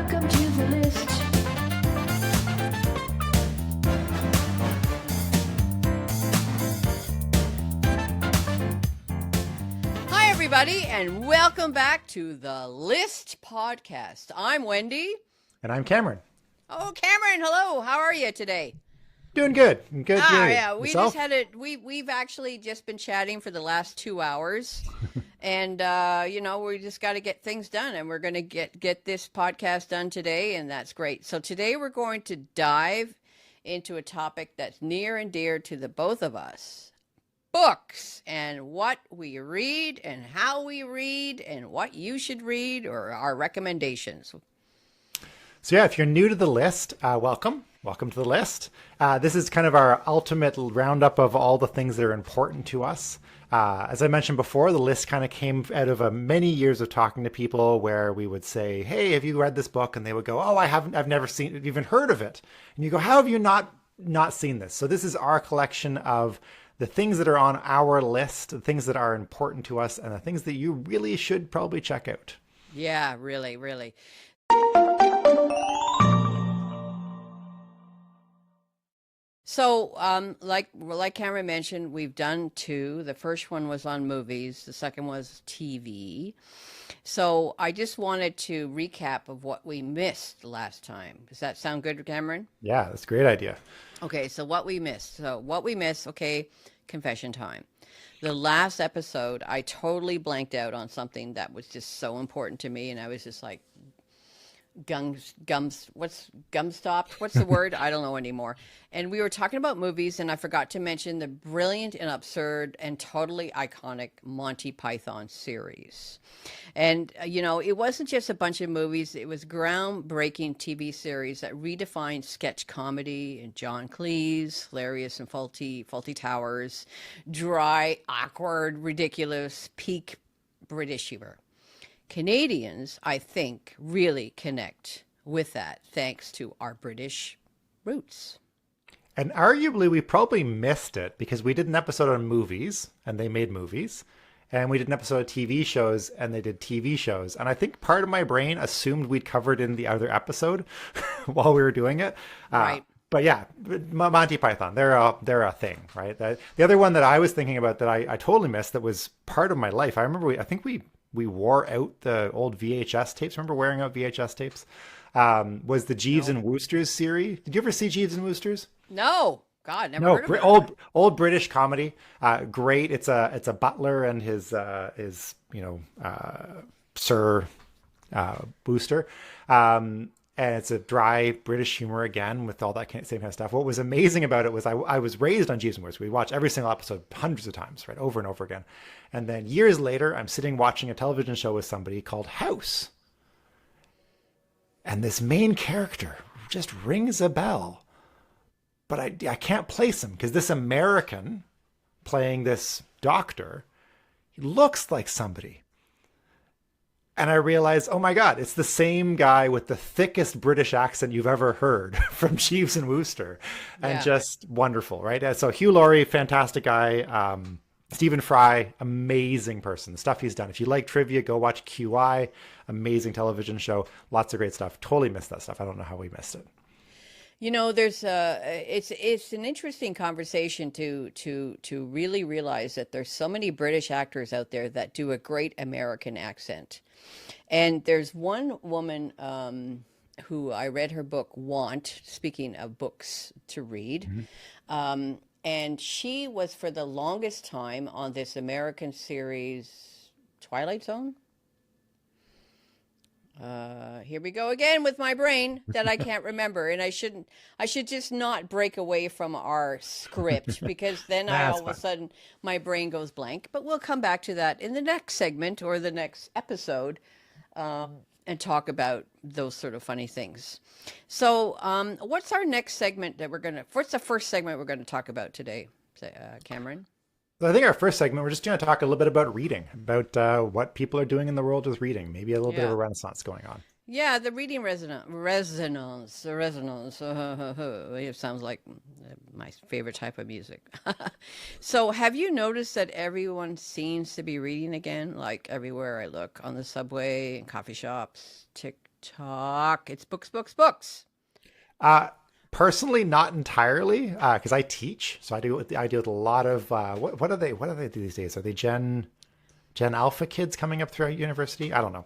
Welcome to the list. Hi, everybody, and welcome back to the List podcast. I'm Wendy. And I'm Cameron. Oh, Cameron, hello. How are you today? Doing good. Good. Yeah, we Yourself? just had it. We've actually just been chatting for the last 2 hours, and we just got to get things done, and we're going to get this podcast done today, and that's great. So today we're going to dive into a topic that's near and dear to the both of us: books, and what we read, and how we read, and what you should read, or our recommendations. So yeah, if you're new to the list, welcome. Welcome to the list. This is kind of our ultimate roundup of all the things that are important to us. As I mentioned before, the list kind of came out of many years of talking to people where we would say, hey, have you read this book? And they would go, oh, I've never even heard of it. And you go, how have you not seen this? So this is our collection of the things that are on our list, the things that are important to us, and the things that you really should probably check out. Yeah, really, really. So, like Cameron mentioned, we've done two. The first one was on movies. The second was TV. So I just wanted to recap of what we missed last time. Does that sound good, Cameron? Yeah, that's a great idea. Okay, so what we missed. Okay, confession time. The last episode, I totally blanked out on something that was just so important to me, and I was just like, what's the word? I don't know anymore. And we were talking about movies, and I forgot to mention the brilliant and absurd and totally iconic Monty Python series. And it wasn't just a bunch of movies, it was groundbreaking TV series that redefined sketch comedy and John Cleese, hilarious and faulty towers, dry, awkward, ridiculous, peak British humor. Canadians, I think, really connect with that thanks to our British roots. And arguably, we probably missed it because we did an episode on movies and they made movies. And we did an episode of TV shows and they did TV shows. And I think part of my brain assumed we'd covered in the other episode while we were doing it. Right. But yeah, Monty Python, they're a thing, right? The other one that I was thinking about that I totally missed that was part of my life. I remember I think we wore out the old VHS tapes. Remember wearing out VHS tapes? Was the Jeeves and Woosters series. Did you ever see Jeeves and Woosters? No. God, never heard of it. Old British comedy. Great. It's a butler and his Sir Wooster. And it's a dry British humor again with all that same kind of stuff. What was amazing about it was I was raised on Jeeves and Woosters. We watched every single episode hundreds of times, right, over and over again. And then years later, I'm sitting watching a television show with somebody called House. And this main character just rings a bell. But I can't place him because this American playing this doctor, he looks like somebody. And I realized, oh my God, it's the same guy with the thickest British accent you've ever heard from Jeeves and Wooster. And just wonderful, right? So Hugh Laurie, fantastic guy. Stephen Fry, amazing person. The stuff he's done. If you like trivia, go watch QI. Amazing television show. Lots of great stuff. Totally missed that stuff. I don't know how we missed it. There's it's an interesting conversation to really realize that there's so many British actors out there that do a great American accent. And there's one woman who I read her book, Want, speaking of books to read. Mm-hmm. And she was for the longest time on this American series, Twilight Zone. Here we go again with my brain that I can't remember, and I should just not break away from our script because then all of a sudden my brain goes blank. But we'll come back to that in the next segment or the next episode, and talk about those sort of funny things. So, what's our next segment what's the first segment we're going to talk about today, Cameron? So I think our first segment, we're just going to talk a little bit about reading, about what people are doing in the world with reading. Maybe a little bit of Yeah. a renaissance going on. Yeah, the reading resonance. It sounds like my favorite type of music. So, have you noticed that everyone seems to be reading again? Like everywhere I look, on the subway, in coffee shops, TikTok, it's books, books, books. Uh, Personally, not entirely, because I teach, so I deal with a lot of what are they these days? Are they Gen Alpha kids coming up through university? I don't know.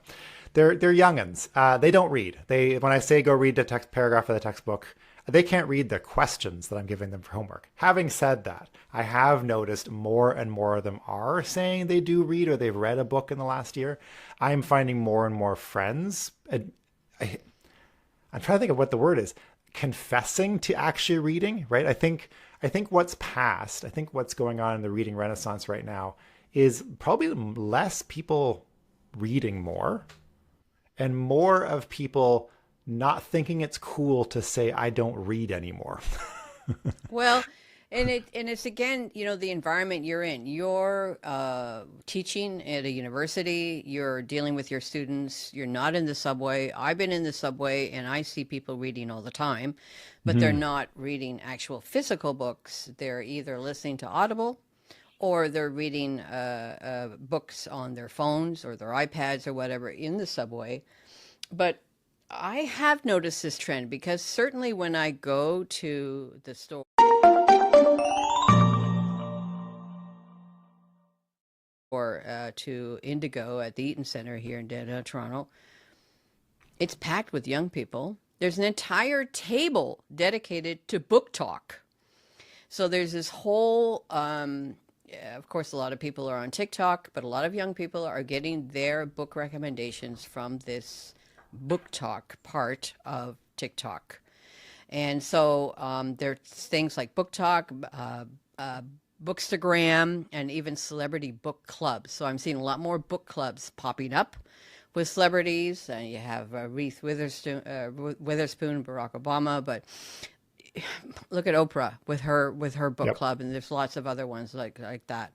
They're youngins. They don't read. They when I say go read the text paragraph of the textbook, they can't read the questions that I'm giving them for homework. Having said that, I have noticed more and more of them are saying they do read or they've read a book in the last year. I'm finding more and more friends. I, I'm trying to think of what the word is. Confessing to actually reading, right? I think what's going on in the reading renaissance right now is probably less people reading more and more of people not thinking it's cool to say I don't read anymore. Well, and it's again, the environment you're in. You're teaching at a university. You're dealing with your students. You're not in the subway. I've been in the subway, and I see people reading all the time, but they're Mhm. not reading actual physical books. They're either listening to Audible, or they're reading books on their phones or their iPads or whatever in the subway. But I have noticed this trend because certainly when I go to the store or to Indigo at the Eaton Center here in downtown Toronto, it's packed with young people. There's an entire table dedicated to book talk. So there's this whole, yeah, of course, a lot of people are on TikTok, but a lot of young people are getting their book recommendations from this book talk part of TikTok. And so there's things like Book Talk, uh, Bookstagram, and even celebrity book clubs. So I'm seeing a lot more book clubs popping up with celebrities. And you have Witherspoon, Barack Obama, but look at Oprah with her book Yep. club, and there's lots of other ones like that.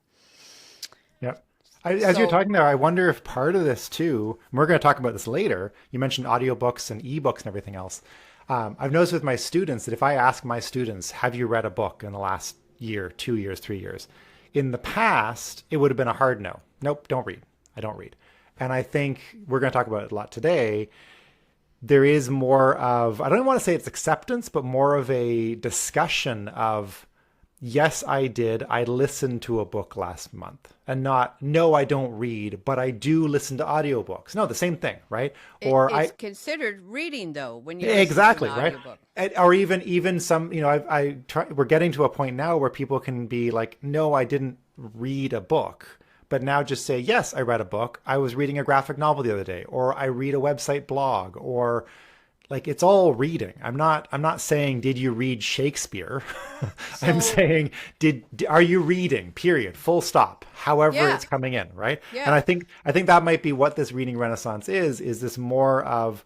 Yep. As you're So talking there, I wonder if part of this too, and we're going to talk about this later. You mentioned audiobooks and ebooks and everything else. I've noticed with my students that if I ask my students, have you read a book in the last year, 2 years, 3 years? In the past, it would have been a hard no. Nope, don't read. I don't read. And I think we're going to talk about it a lot today. There is more of, I don't want to say it's acceptance, but more of a discussion of, yes, I did. I listened to a book last month. And not, no, I don't read, but I do listen to audiobooks. No, the same thing, right? Or it's I, considered reading though when you listen to an exactly, right? audiobook. Or even some, we're getting to a point now where people can be like, no, I didn't read a book, but now just say, yes, I read a book. I was reading a graphic novel the other day, or I read a website blog, or like it's all reading. I'm not saying, did you read Shakespeare? I'm So saying, are you reading? Period. Full stop. However yeah, it's coming in, right? And yeah. I think that might be what this reading renaissance is this more of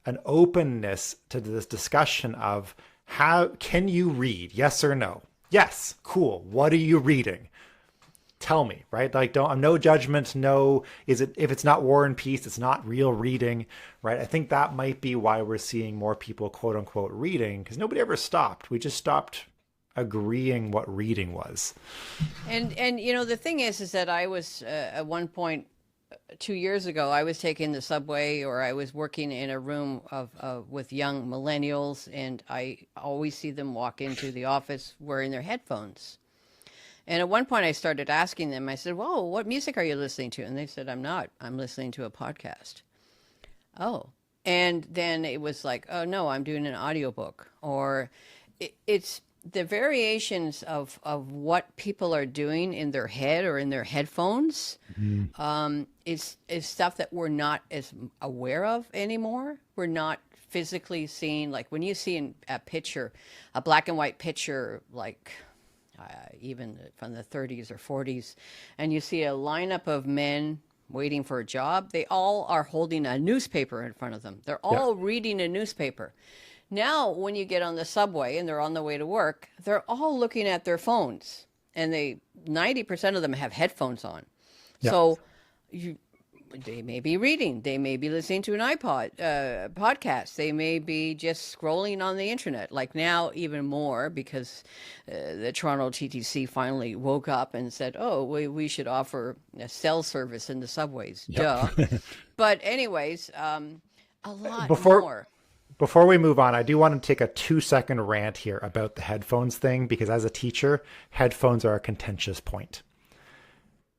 an openness to this discussion of how can you read? Yes or no? Yes. Cool. What are you reading? Tell me, right? Like, don't, no judgment. No, if it's not War and Peace, it's not real reading, right? I think that might be why we're seeing more people, quote unquote, reading, because nobody ever stopped. We just stopped agreeing what reading was. And the thing is that I was at one point 2 years ago, I was taking the subway or I was working in a room of with young millennials, and I always see them walk into the office wearing their headphones. And at one point, I started asking them. I said, "Whoa, what music are you listening to?" And they said, "I'm not. I'm listening to a podcast." Oh, and then it was like, "Oh no, I'm doing an audiobook." Or it's the variations of what people are doing in their head or in their headphones Mhm. is stuff that we're not as aware of anymore. We're not physically seeing, like when you see a picture, a black and white picture, like even from the 30s or 40s, and you see a lineup of men waiting for a job, they all are holding a newspaper in front of them. They're Yeah. all reading a newspaper. Now, when you get on the subway and they're on the way to work, they're all looking at their phones. and 90% of them have headphones on. Yeah. So they may be reading, they may be listening to an podcast, they may be just scrolling on the internet. Like now, even more because the Toronto TTC finally woke up and said, "Oh, we should offer a cell service in the subways." Duh. But anyways, a lot more. Before we move on, I do want to take a 2-second rant here about the headphones thing, because as a teacher, headphones are a contentious point.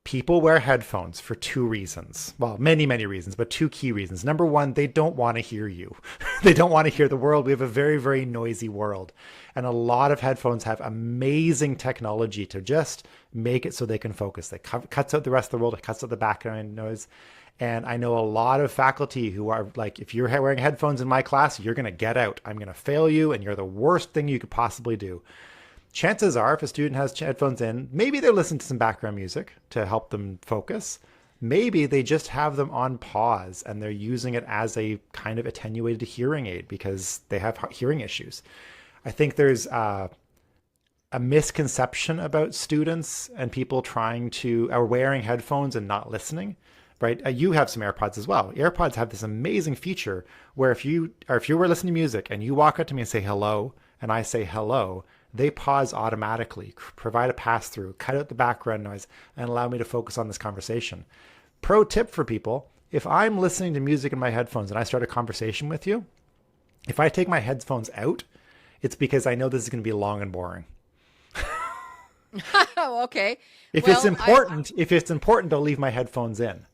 People wear headphones for 2 reasons. Well, many, many reasons, but 2 key reasons. Number 1, they don't want to hear you. They don't want to hear the world. We have a very, very noisy world. And a lot of headphones have amazing technology to just make it so they can focus. It cuts out the rest of the world. It cuts out the background noise. And I know a lot of faculty who are like, if you're wearing headphones in my class, you're going to get out. I'm going to fail you, and you're the worst thing you could possibly do. Chances are, if a student has headphones in, maybe they're listening to some background music to help them focus. Maybe they just have them on pause and they're using it as a kind of attenuated hearing aid because they have hearing issues. I think there's a misconception about students and people are wearing headphones and not listening, right? You have some AirPods as well. AirPods have this amazing feature where if you were listening to music and you walk up to me and say hello, and I say hello, they pause automatically, provide a pass-through, cut out the background noise, and allow me to focus on this conversation. Pro tip for people, if I'm listening to music in my headphones and I start a conversation with you, if I take my headphones out, it's because I know this is going to be long and boring. Oh, okay. If it's important, I'll leave my headphones in.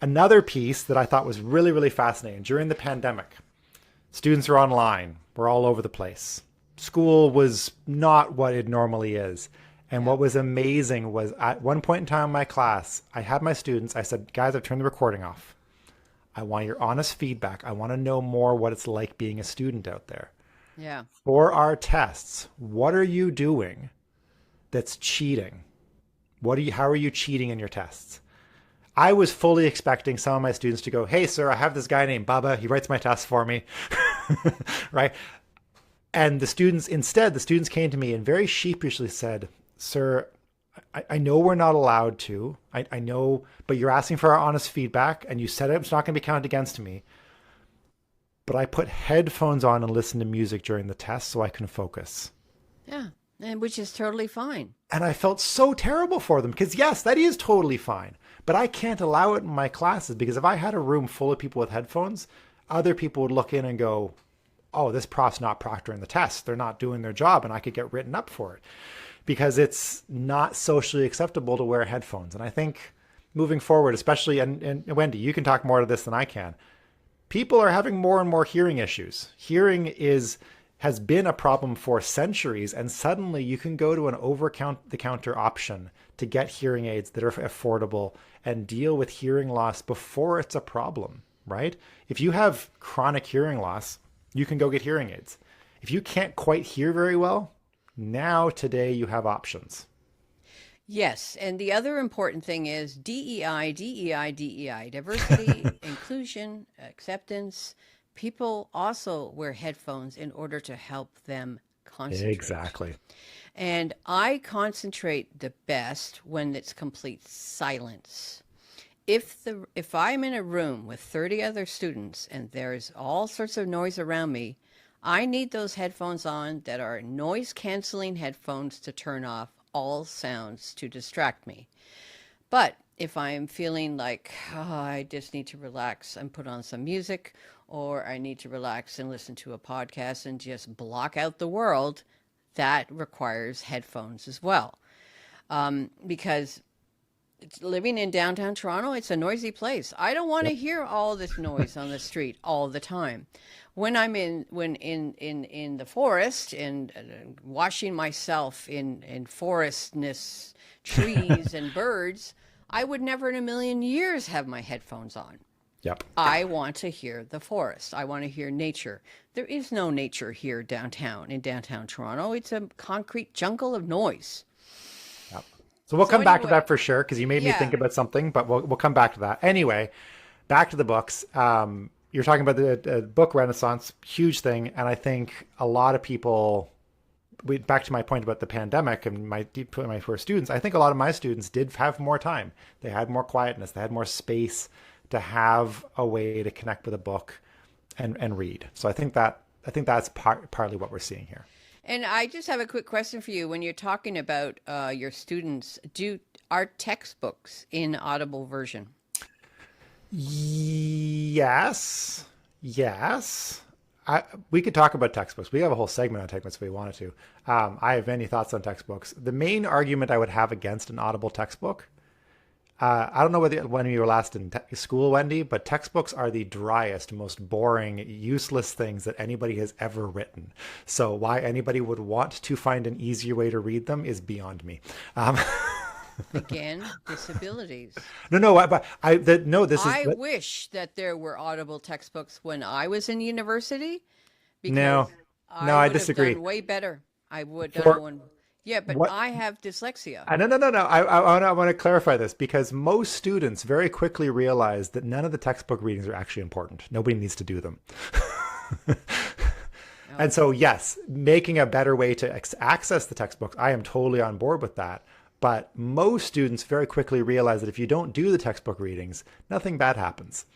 Another piece that I thought was really, really fascinating, during the pandemic, students are online. We're all over the place. School was not what it normally is. And what was amazing was at one point in time in my class, I had my students, I said, guys, I've turned the recording off. I want your honest feedback. I want to know more what it's like being a student out there. Yeah. For our tests, what are you doing that's cheating? How are you cheating in your tests? I was fully expecting some of my students to go, "Hey, sir, I have this guy named Bubba. He writes my tests for me." Right? And the students came to me and very sheepishly said, "Sir, I know we're not allowed to. I know, but you're asking for our honest feedback, and you said it's not going to be counted against me. But I put headphones on and listened to music during the test so I can focus." Yeah, and which is totally fine. And I felt so terrible for them because, yes, that is totally fine. But I can't allow it in my classes because if I had a room full of people with headphones, other people would look in and go, "Oh, this prof's not proctoring the test. They're not doing their job," and I could get written up for it because it's not socially acceptable to wear headphones. And I think moving forward, especially, and Wendy, you can talk more to this than I can, people are having more and more hearing issues. Hearing has been a problem for centuries, and suddenly you can go to an over-the-counter option to get hearing aids that are affordable and deal with hearing loss before it's a problem, right? If you have chronic hearing loss, you can go get hearing aids. If you can't quite hear very well, today you have options. Yes, and the other important thing is DEI, DEI, DEI, diversity, inclusion, acceptance. People also wear headphones in order to help them concentrate. Exactly. And I concentrate the best when it's complete silence. If I'm in a room with 30 other students and there's all sorts of noise around me, I need those headphones on that are noise canceling headphones to turn off all sounds to distract me. But if I'm feeling like, I just need to relax and put on some music, or I need to relax and listen to a podcast and just block out the world, that requires headphones as well. Because living in downtown Toronto, it's a noisy place. I don't want to hear all this noise on the street all the time. When I'm in the forest and washing myself in forestness, trees and birds, I would never in a million years have my headphones on. Yep. I want to hear the forest. I want to hear nature. There is no nature here in downtown Toronto. It's a concrete jungle of noise. Yep. So we'll come back to that for sure, because you made me think about something, but we'll come back to that. Anyway, back to the books. You're talking about the book renaissance, huge thing. And I think a lot of people back to my point about the pandemic and my first students, I think a lot of my students did have more time. They had more quietness. They had more space to have a way to connect with a book and read. So I think that's partly what we're seeing here. And I just have a quick question for you. When you're talking about your students, are textbooks in Audible version? Yes. Yes. We could talk about textbooks. We have a whole segment on textbooks if we wanted to. I have many thoughts on textbooks. The main argument I would have against an Audible textbook, I don't know when you were last in school, Wendy, but textbooks are the driest, most boring, useless things that anybody has ever written. So why anybody would want to find an easier way to read them is beyond me. Again, disabilities. No, but I wish that there were Audible textbooks when I was in university, because no, I disagree. Have done way better. I would have done. Yeah, but what? I have dyslexia. No. I want to clarify this, because most students very quickly realize that none of the textbook readings are actually important. Nobody needs to do them. And so, yes, making a better way to access the textbooks, I am totally on board with that. But most students very quickly realize that if you don't do the textbook readings, nothing bad happens.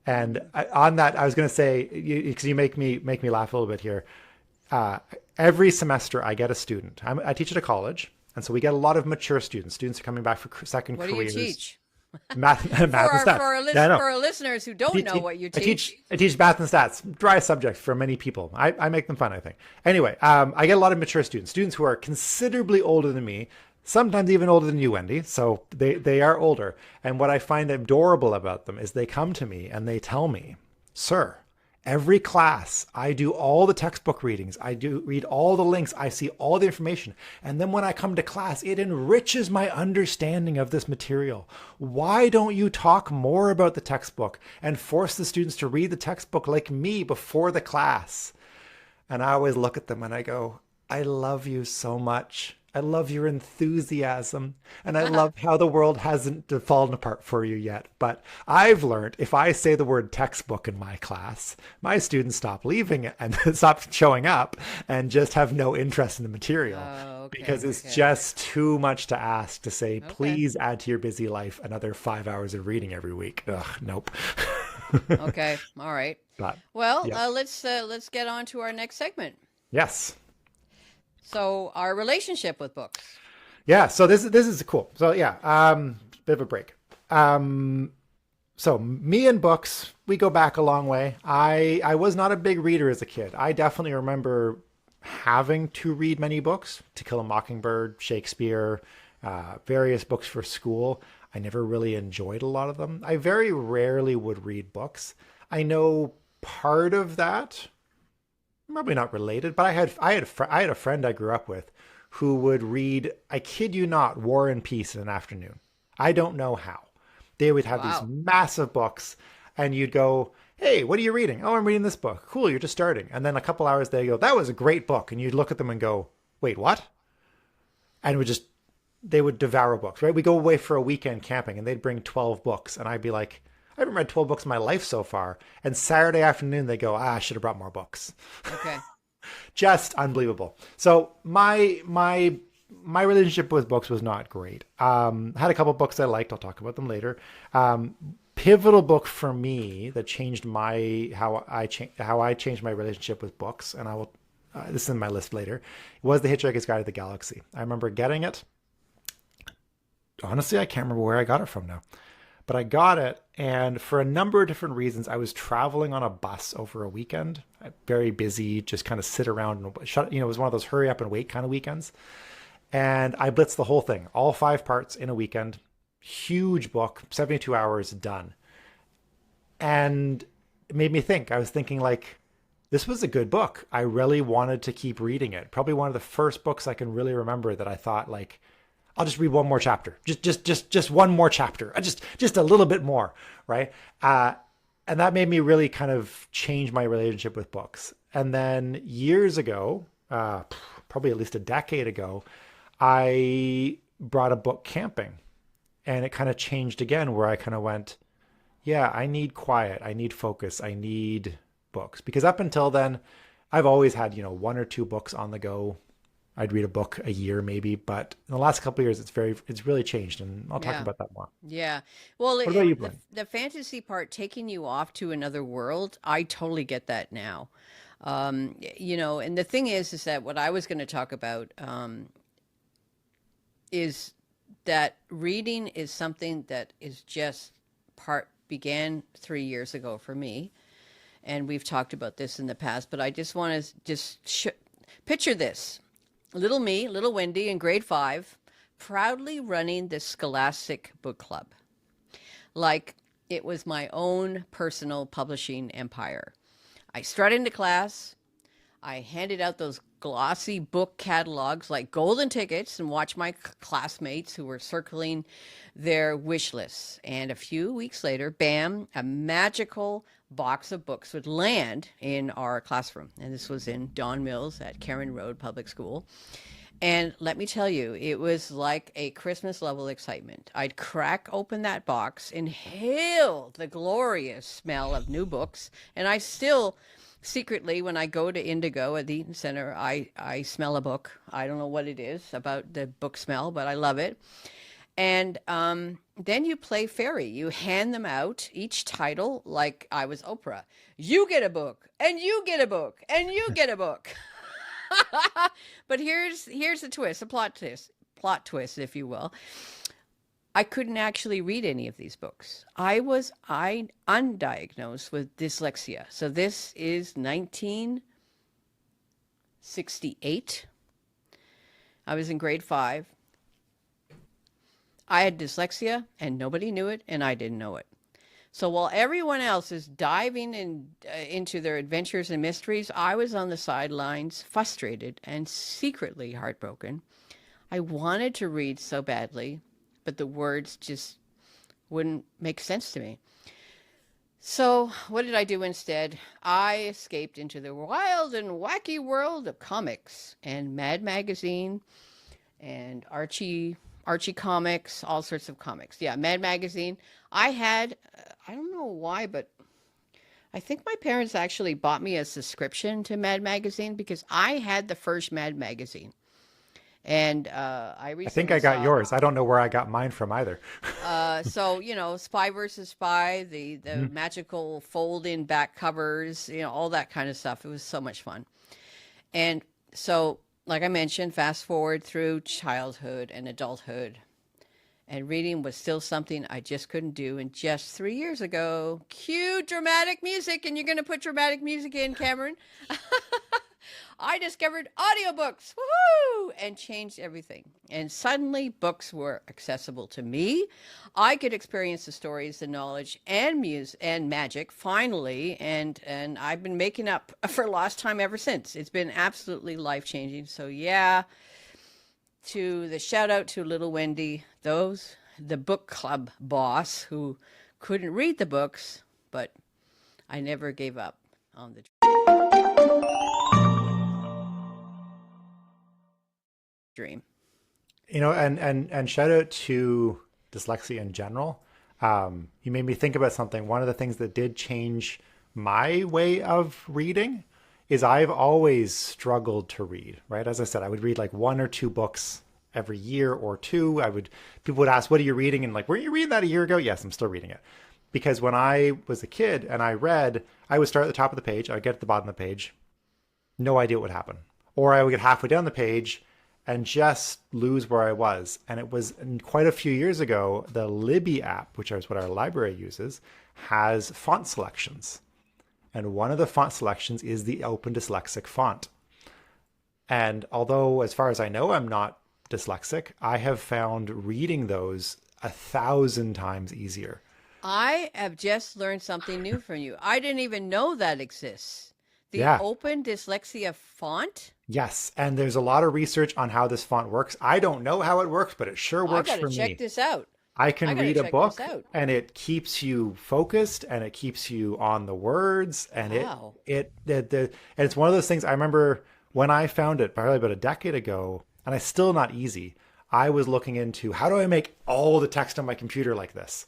And on that, I was going to say, because you make me laugh a little bit here. Every semester, I get a student. I teach at a college, and so we get a lot of mature students. Students are coming back for second careers. What do you teach? Math and stats. For our listeners who don't know what you teach. I teach math and stats, dry subject for many people. I make them fun, I think. Anyway, I get a lot of mature students who are considerably older than me, sometimes even older than you, Wendy. So they are older. And what I find adorable about them is they come to me and they tell me, "Sir, every class, I do all the textbook readings. I do read all the links. I see all the information. And then when I come to class, it enriches my understanding of this material. Why don't you talk more about the textbook and force the students to read the textbook like me before the class?" And I always look at them and I go, "I love you so much. I love your enthusiasm, and I love how the world hasn't fallen apart for you yet. But I've learned if I say the word textbook in my class, my students stop leaving it and stop showing up and just have no interest in the material because it's just too much to ask to say, please add to your busy life another 5 hours of reading every week." Ugh, nope. Okay. All right. But, let's get on to our next segment. Yes. So our relationship with books. Yeah. So this is cool. So yeah, bit of a break. So me and books, we go back a long way. I was not a big reader as a kid. I definitely remember having to read many books, To Kill a Mockingbird, Shakespeare, various books for school. I never really enjoyed a lot of them. I very rarely would read books. I know part of that, probably not related, but I had a friend I grew up with who would read, I kid you not, War and Peace in an afternoon. I don't know how. They would have these massive books, and you'd go, "Hey, what are you reading?" "Oh, I'm reading this book." "Cool, you're just starting." And then a couple hours they go, "That was a great book." And you'd look at them and go, "Wait, what?" And they would devour books, right? We go away for a weekend camping and they'd bring 12 books. And I'd be like, "I haven't read 12 books in my life so far." And Saturday afternoon, they go, "I should have brought more books." Okay. Just unbelievable. So my relationship with books was not great. I had a couple books I liked. I'll talk about them later. Pivotal book for me that changed how I changed my relationship with books, and I will. This is in my list later. Was The Hitchhiker's Guide to the Galaxy. I remember getting it. Honestly, I can't remember where I got it from now. But I got it, and for a number of different reasons, I was traveling on a bus over a weekend, very busy, just kind of sit around and shut. It was one of those hurry up and wait kind of weekends. And I blitzed the whole thing, all 5 parts in a weekend. Huge book, 72 hours, done. And it made me think. I was thinking, like, this was a good book. I really wanted to keep reading it. Probably one of the first books I can really remember that I thought, like, I'll just read one more chapter, just one more chapter, just a little bit more, right? And that made me really kind of change my relationship with books. And then years ago, probably at least a decade ago, I brought a book camping, and it kind of changed again, where I kind of went, yeah, I need quiet, I need focus, I need books. Because up until then, I've always had, 1 or 2 books on the go I'd read a book a year maybe, but in the last couple of years, it's really changed, and I'll talk Yeah. about that more. Yeah. Well, What about you, the Blaine? fantasy part, taking you off to another world, I totally get that now. And the thing is that what I was going to talk about is that reading is something that is just began 3 years ago for me, and we've talked about this in the past. But I just want to picture this: little me, little Wendy in grade 5, proudly running the Scholastic Book Club like it was my own personal publishing empire. I strutted into class. I handed out those glossy book catalogs like golden tickets and watched my classmates who were circling their wish lists. And a few weeks later, bam, a magical box of books would land in our classroom. And this was in Don Mills at Karen Road Public School. And let me tell you, it was like a Christmas level excitement. I'd crack open that box, inhale the glorious smell of new books, and I still secretly, when I go to Indigo at the Eaton Center, I smell a book. I don't know what it is about the book smell, but I love it. And then you play fairy. You hand them out, each title, like I was Oprah. You get a book, and you get a book, and you get a book. But here's the twist, a plot twist, if you will. I couldn't actually read any of these books. I undiagnosed with dyslexia. So this is 1968. I was in grade 5. I had dyslexia, and nobody knew it, and I didn't know it. So while everyone else is diving into their adventures and mysteries, I was on the sidelines, frustrated and secretly heartbroken. I wanted to read so badly, but the words just wouldn't make sense to me. So what did I do instead? I escaped into the wild and wacky world of comics and Mad Magazine and Archie comics, all sorts of comics. Yeah, Mad Magazine. I had, I don't know why, but I think my parents actually bought me a subscription to Mad Magazine because I had the first Mad Magazine. And I I think I got saw, yours. I don't know where I got mine from either. so, Spy versus Spy, the magical fold-in back covers, all that kind of stuff. It was so much fun. And so, like I mentioned, fast forward through childhood and adulthood, and reading was still something I just couldn't do. And just 3 years ago, cue dramatic music, and you're going to put dramatic music in, Cameron. I discovered audiobooks, woohoo, and changed everything. And suddenly books were accessible to me. I could experience the stories, the knowledge, and music and magic finally. And I've been making up for lost time ever since. It's been absolutely life-changing. So yeah, to the shout out to little Wendy, the book club boss who couldn't read the books, but I never gave up on the dream. And shout out to dyslexia in general. You made me think about something. One of the things that did change my way of reading is I've always struggled to read, right? As I said, I would read like 1 or 2 books every year or two. People would ask, what are you reading? And like, were you reading that a year ago? Yes, I'm still reading it. Because when I was a kid and I read, I would start at the top of the page. I would get to the bottom of the page. No idea what would happen. Or I would get halfway down the page and just lose where I was. And it was quite a few years ago, the Libby app, which is what our library uses, has font selections. And one of the font selections is the Open Dyslexic font. And although, as far as I know, I'm not dyslexic, I have found reading those 1,000 times easier. I have just learned something new from you. I didn't even know that exists. The Open Dyslexia font? Yes, and there's a lot of research on how this font works. I don't know how it works, but it sure works for me. I gotta check this out. I can read a book and it keeps you focused and it keeps you on the words. And and it's one of those things I remember when I found it probably about a decade ago, and it's still not easy. I was looking into how do I make all the text on my computer like this?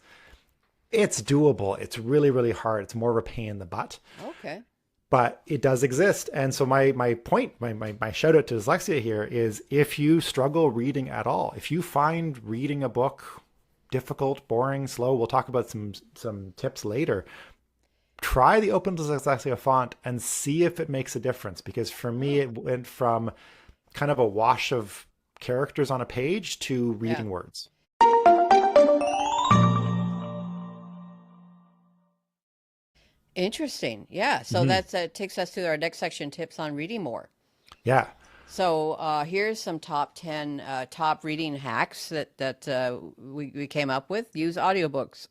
It's doable. It's really, really hard. It's more of a pain in the butt. Okay. but it does exist. And so my point, my shout out to dyslexia here is, if you struggle reading at all, if you find reading a book difficult, boring, slow, we'll talk about some tips later. Try the Open Dyslexia font and see if it makes a difference. Because for me, it went from kind of a wash of characters on a page to reading words. Interesting. Yeah. So that's takes us to our next section, tips on reading more. Yeah. So here's some top 10 top reading hacks that we came up with. Use audiobooks.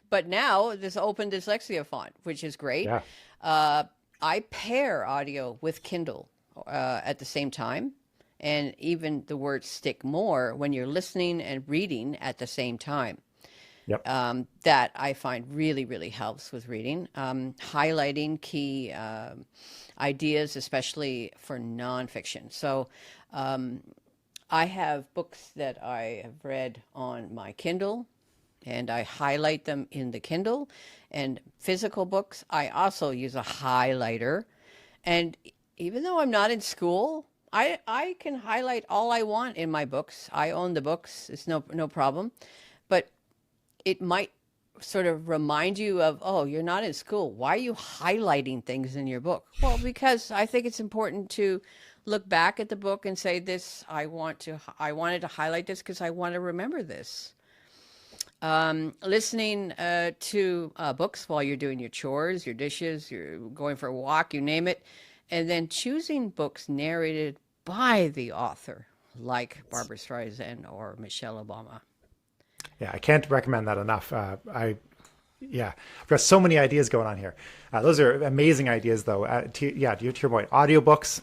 But now this Open Dyslexia font, which is great. Yeah. I pair audio with Kindle at the same time. And even the words stick more when you're listening and reading at the same time. Yep. That I find really, really helps with reading. Highlighting key ideas, especially for nonfiction. So I have books that I have read on my Kindle, and I highlight them in the Kindle. And physical books, I also use a highlighter. And even though I'm not in school, I can highlight all I want in my books. I own the books. It's no problem. But it might sort of remind you of, oh, you're not in school. Why are you highlighting things in your book? Well, because I think it's important to look back at the book and say, I wanted to highlight this because I want to remember this. Listening to books while you're doing your chores, your dishes, you're going for a walk, you name it. And then choosing books narrated by the author, like Barbara Streisand or Michelle Obama. Yeah, I can't recommend that enough. I've got so many ideas going on here. Those are amazing ideas, though. To your point, audiobooks,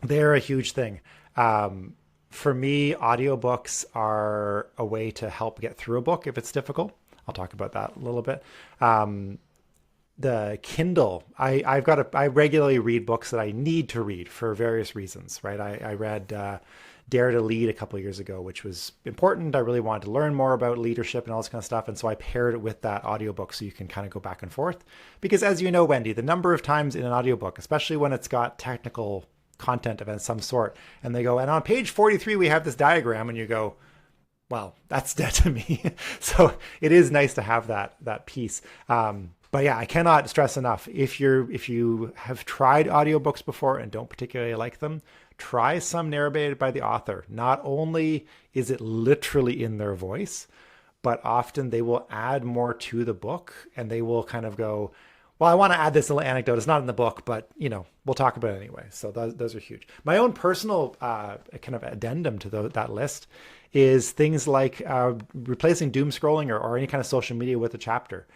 they're a huge thing. For me, audiobooks are a way to help get through a book if it's difficult. I'll talk about that a little bit. The Kindle, I regularly read books that I need to read for various reasons, right? I read Dare to Lead a couple of years ago, which was important. I really wanted to learn more about leadership and all this kind of stuff. And so I paired it with that audiobook so you can kind of go back and forth. Because as you know, Wendy, the number of times in an audiobook, especially when it's got technical content of some sort, and they go, and on page 43, we have this diagram, and you go, well, that's dead to me. So it is nice to have that piece. But yeah, I cannot stress enough. If you have tried audiobooks before and don't particularly like them, try some narrated by the author. Not only is it literally in their voice, but often they will add more to the book, and they will kind of go, well, I want to add this little anecdote. It's not in the book, but we'll talk about it anyway. So those are huge. My own personal kind of addendum to that list is things like replacing doom scrolling or any kind of social media with a chapter.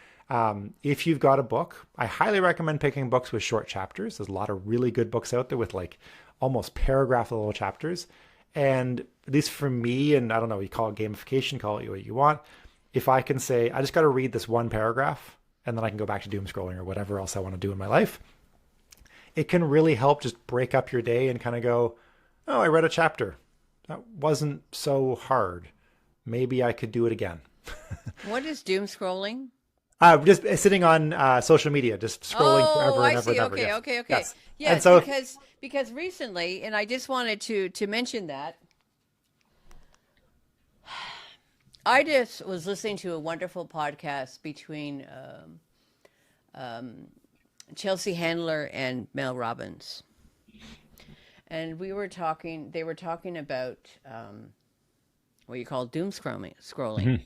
If you've got a book, I highly recommend picking books with short chapters. There's a lot of really good books out there with like almost paragraph level chapters. And at least for me, and I don't know, you call it gamification, call it what you want. If I can say, I just got to read this one paragraph and then I can go back to doom scrolling or whatever else I want to do in my life, it can really help just break up your day and kind of go, oh, I read a chapter. That wasn't so hard. Maybe I could do it again. What is doom scrolling? Just sitting on social media, just scrolling forever and ever and ever. Okay. Yes. Yeah, and so, because recently, and I just wanted to mention that, I just was listening to a wonderful podcast between Chelsea Handler and Mel Robbins. And they were talking about what you call doom scrolling. Mm-hmm.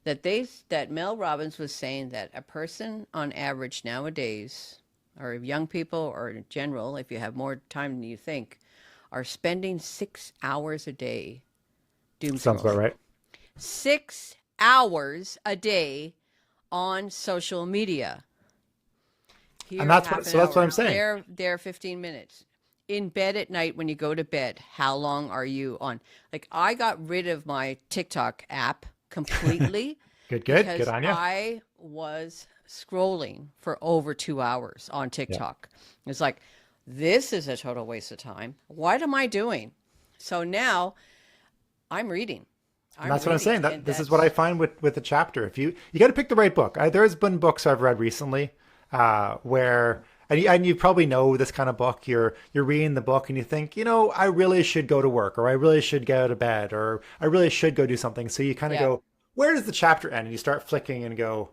That Mel Robbins was saying that a person on average nowadays, or young people or in general, if you have more time than you think, are spending 6 hours a day doom scrolling. Sounds about right. 6 hours a day on social media. Here, and that's what I'm saying. There 15 minutes. In bed at night when you go to bed, how long are you on? Like, I got rid of my TikTok app completely. Good on you. I was scrolling for over 2 hours on TikTok. Yeah. It's like, this is a total waste of time. What am I doing? So now I'm reading. That's what I'm saying. This is what I find with a chapter. If you got to pick the right book. There's been books I've read recently where and you probably know this kind of book. You're reading the book and you think, I really should go to work, or I really should get out of bed, or I really should go do something. So you kind of go, where does the chapter end? And you start flicking and go,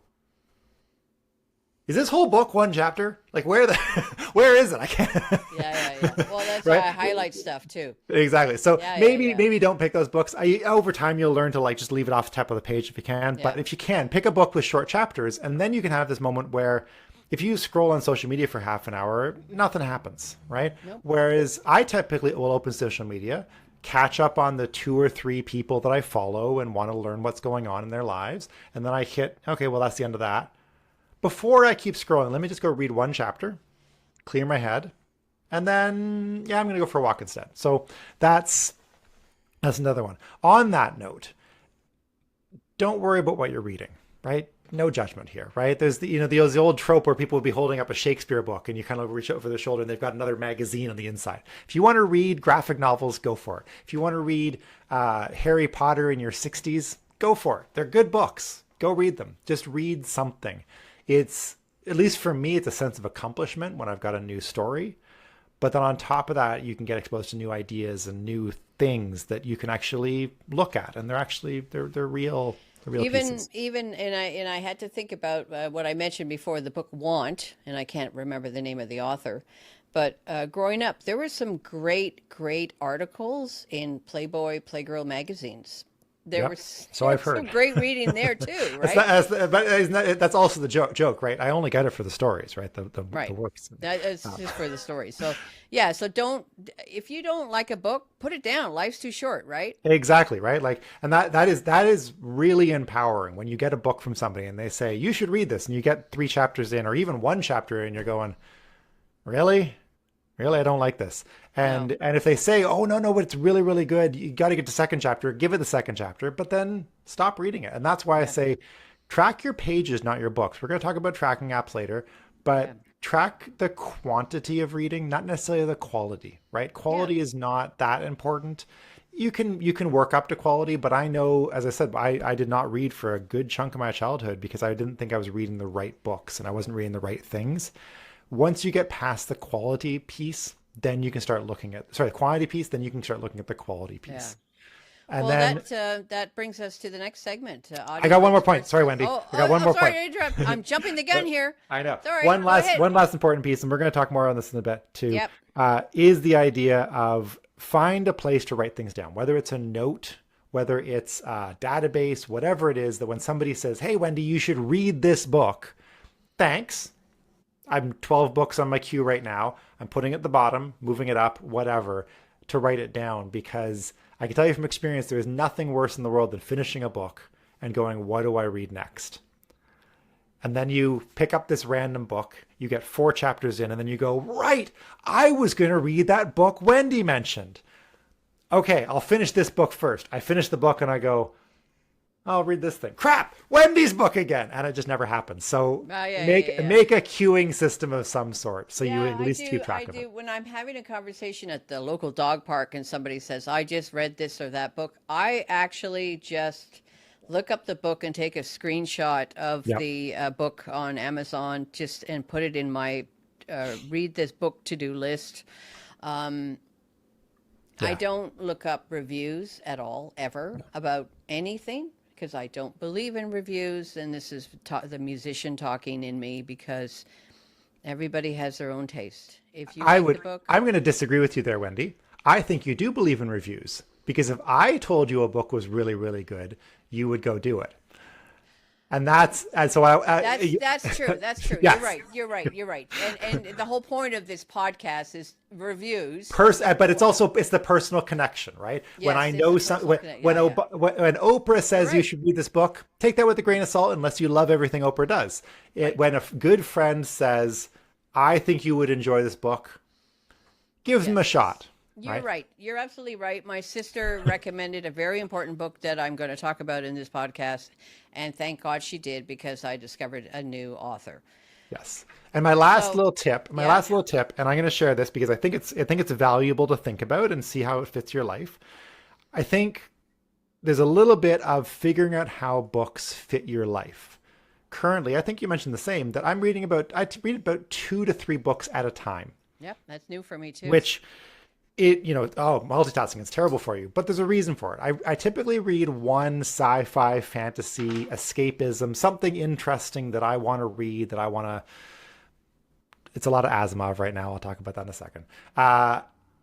is this whole book one chapter? Like where is it? I can't. Yeah. Well, that's right? why I highlight stuff too. Exactly. So maybe don't pick those books. Over time, you'll learn to like just leave it off the top of the page if you can. But if you can, pick a book with short chapters, and then you can have this moment where if you scroll on social media for half an hour, nothing happens, right? Nope. Whereas I typically will open social media, catch up on the 2 or 3 people that I follow and want to learn what's going on in their lives. And then I hit, okay, well, that's the end of that. Before I keep scrolling, let me just go read one chapter, clear my head, and then, I'm going to go for a walk instead. So that's another one. On that note, don't worry about what you're reading, right? No judgment here, right? There's the old trope where people would be holding up a Shakespeare book and you kind of reach out for their shoulder and they've got another magazine on the inside. If you want to read graphic novels, go for it. If you want to read Harry Potter in your 60s, go for it. They're good books. Go read them. Just read something. It's, at least for me, it's a sense of accomplishment when I've got a new story. But then on top of that, you can get exposed to new ideas and new things that you can actually look at. And they're real pieces. And I had to think about what I mentioned before, the book Want, and I can't remember the name of the author. But growing up, there were some great articles in Playboy, Playgirl magazines. There was I've heard some great reading there too, right? That's also the joke, right? I only get it for the stories, right? The works. That's just for the stories. So so if you don't like a book, put it down. Life's too short, right? Exactly, right? Like, and that is really empowering when you get a book from somebody and they say you should read this, and you get 3 chapters in, or even 1 chapter, and you're going, really, I don't like this. And if they say, oh, no, but it's really, really good, you got to get to 2nd chapter, give it the 2nd chapter, but then stop reading it. And that's why I say track your pages, not your books. We're going to talk about tracking apps later, but track the quantity of reading, not necessarily the quality, right? Quality is not that important. You can work up to quality, but I know, as I said, I did not read for a good chunk of my childhood because I didn't think I was reading the right books and I wasn't reading the right things. Once you get past the quality piece, then you can start looking at, the quantity piece, then you can start looking at the quality piece. And that brings us to the next segment. I got one more point. Sorry, Wendy. I got one more point. Sorry to interrupt. I'm jumping the gun here. I know. Sorry. One last important piece, and we're going to talk more on this in a bit too, is the idea of find a place to write things down, whether it's a note, whether it's a database, whatever it is, that when somebody says, hey, Wendy, you should read this book, thanks. I'm 12 books on my queue right now. I'm putting it at the bottom, moving it up, whatever, to write it down, because I can tell you from experience, there is nothing worse in the world than finishing a book and going, what do I read next? And then you pick up this random book, you get 4 chapters in, and then you go, right, I was going to read that book Wendy mentioned. Okay, I'll finish this book first. I finish the book and I go, I'll read this thing. Crap, Wendy's book again. And it just never happens. So make a queuing system of some sort so you at least keep track of it. When I'm having a conversation at the local dog park and somebody says, I just read this or that book, I actually just look up the book and take a screenshot of the book on Amazon and put it in my read this book to-do list. I don't look up reviews at all, ever, about anything, because I don't believe in reviews, and this is the musician talking in me, because everybody has their own taste. If you like the book, I'm going to disagree with you there, Wendy. I think you do believe in reviews, because if I told you a book was really, really good, you would go do it. That's true. That's true. Yes. You're right. And the whole point of this podcast is reviews. But it's the personal connection, right? Yes, when I know when Oprah says you should read this book, take that with a grain of salt, unless you love everything Oprah does. When a good friend says, I think you would enjoy this book, give them a shot. You're right. You're absolutely right. My sister recommended a very important book that I'm going to talk about in this podcast. And thank God she did, because I discovered a new author. Yes. And my last little tip, and I'm going to share this because I think it's valuable to think about and see how it fits your life. I think there's a little bit of figuring out how books fit your life. currently, I think you mentioned the same, that I read about 2 to 3 books at a time, Yep, that's new for me too. which multitasking is terrible for you, but there's a reason for it. I typically read one sci-fi, fantasy, escapism, something interesting that I want to read, it's a lot of Asimov right now. I'll talk about that in a second.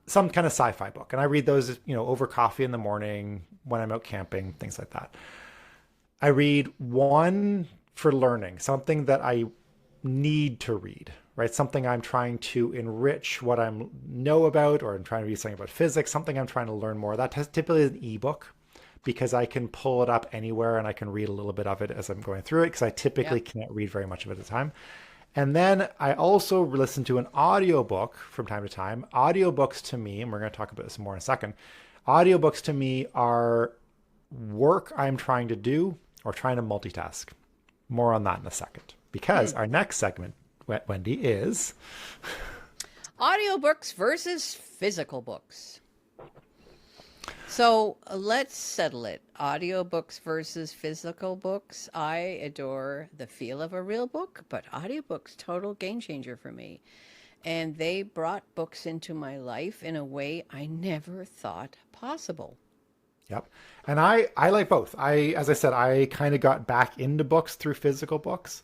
Some kind of sci-fi book. And I read those, over coffee in the morning when I'm out camping, things like that. I read one for learning, something that I need to read, right? Something I'm trying to enrich what I know about, or I'm trying to read something about physics, something I'm trying to learn more. That typically is an ebook, because I can pull it up anywhere and I can read a little bit of it as I'm going through it, because I typically can't read very much of it at a time. And then I also listen to an audiobook from time to time. Audiobooks to me, and we're going to talk about this more in a second, audiobooks to me are work I'm trying to do or trying to multitask. More on that in a second, because our next segment, Wendy, is audiobooks versus physical books. So let's settle it. Audiobooks versus physical books. I adore the feel of a real book, but audiobooks, total game changer for me. And they brought books into my life in a way I never thought possible. Yep. And I like both. As I said, I kind of got back into books through physical books.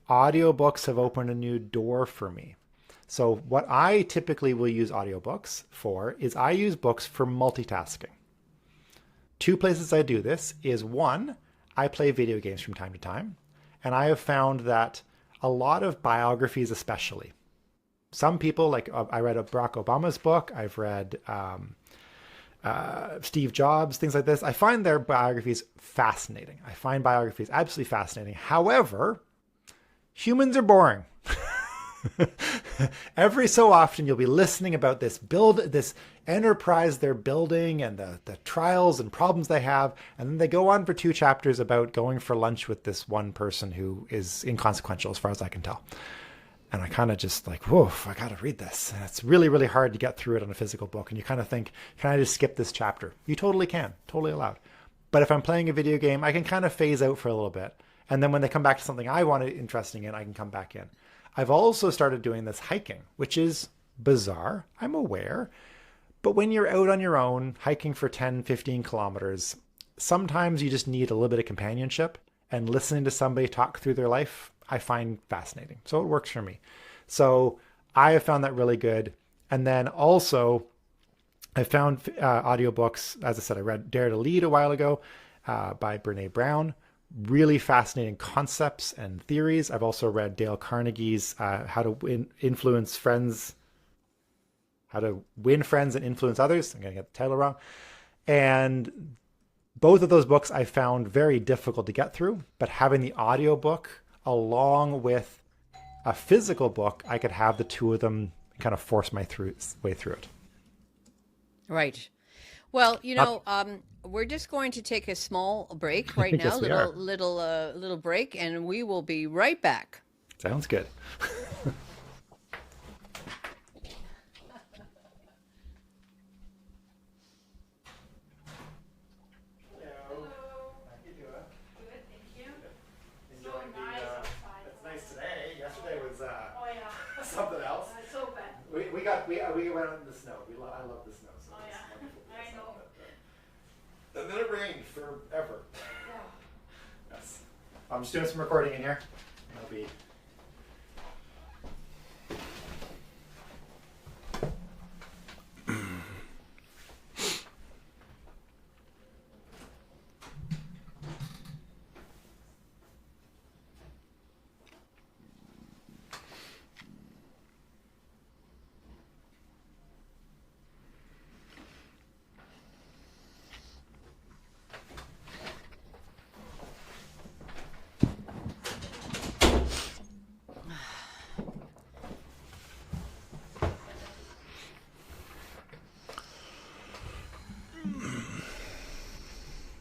Audiobooks have opened a new door for me. So what I typically will use audiobooks for is I use books for multitasking. 2 places I do this is, one, I play video games from time to time. And I have found that a lot of biographies, especially, some people, like I read a Barack Obama's book, I've read Steve Jobs, things like this. I find their biographies fascinating. I find biographies absolutely fascinating. However, humans are boring. Every so often you'll be listening about this enterprise they're building and the trials and problems they have, and then they go on for 2 chapters about going for lunch with this one person who is inconsequential as far as I can tell. And I kind of just like, whoa, I got to read this. And it's really, really hard to get through it on a physical book. And you kind of think, can I just skip this chapter? You totally can, totally allowed. But if I'm playing a video game, I can kind of phase out for a little bit. And then when they come back to something I want interesting in, I can come back in. I've also started doing this hiking, which is bizarre, I'm aware. But when you're out on your own, hiking for 10, 15 kilometers, sometimes you just need a little bit of companionship, and listening to somebody talk through their life, I find fascinating. So it works for me. So I have found that really good. And then also I found audiobooks. As I said, I read Dare to Lead a while ago by Brene Brown. Really fascinating concepts and theories. I've also read Dale Carnegie's How to Influence Friends, How to Win Friends and Influence Others. I'm going to get the title wrong. And both of those books I found very difficult to get through, but having the audiobook along with a physical book, I could have the 2 of them kind of force my way through it. Right. Well, we're just going to take a small break right now, Yes, little break, and we will be right back. Sounds good. Something else. So bad. We went out in the snow. I love the snow. So I know. And then it rained forever. Yeah. Yes. I'm just doing some recording in here. It'll be.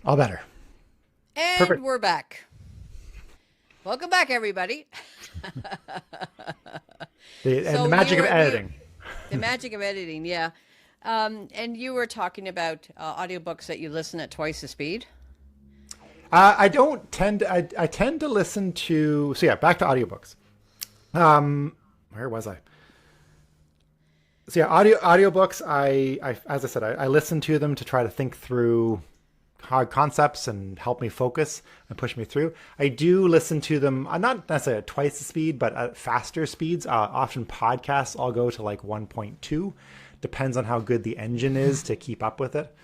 All better. And Perfect. We're back. Welcome back, everybody. The magic of editing. The magic of editing, yeah. And you were talking about audiobooks that you listen at twice the speed. I don't tend to, I tend to listen to, so yeah, back to audiobooks. Where was I? So yeah, audiobooks, I as I said, I listen to them to try to think through hard concepts and help me focus and push me through. I do listen to them, not necessarily at twice the speed, but at faster speeds. Often podcasts, I'll go to like 1.2. Depends on how good the engine is to keep up with it.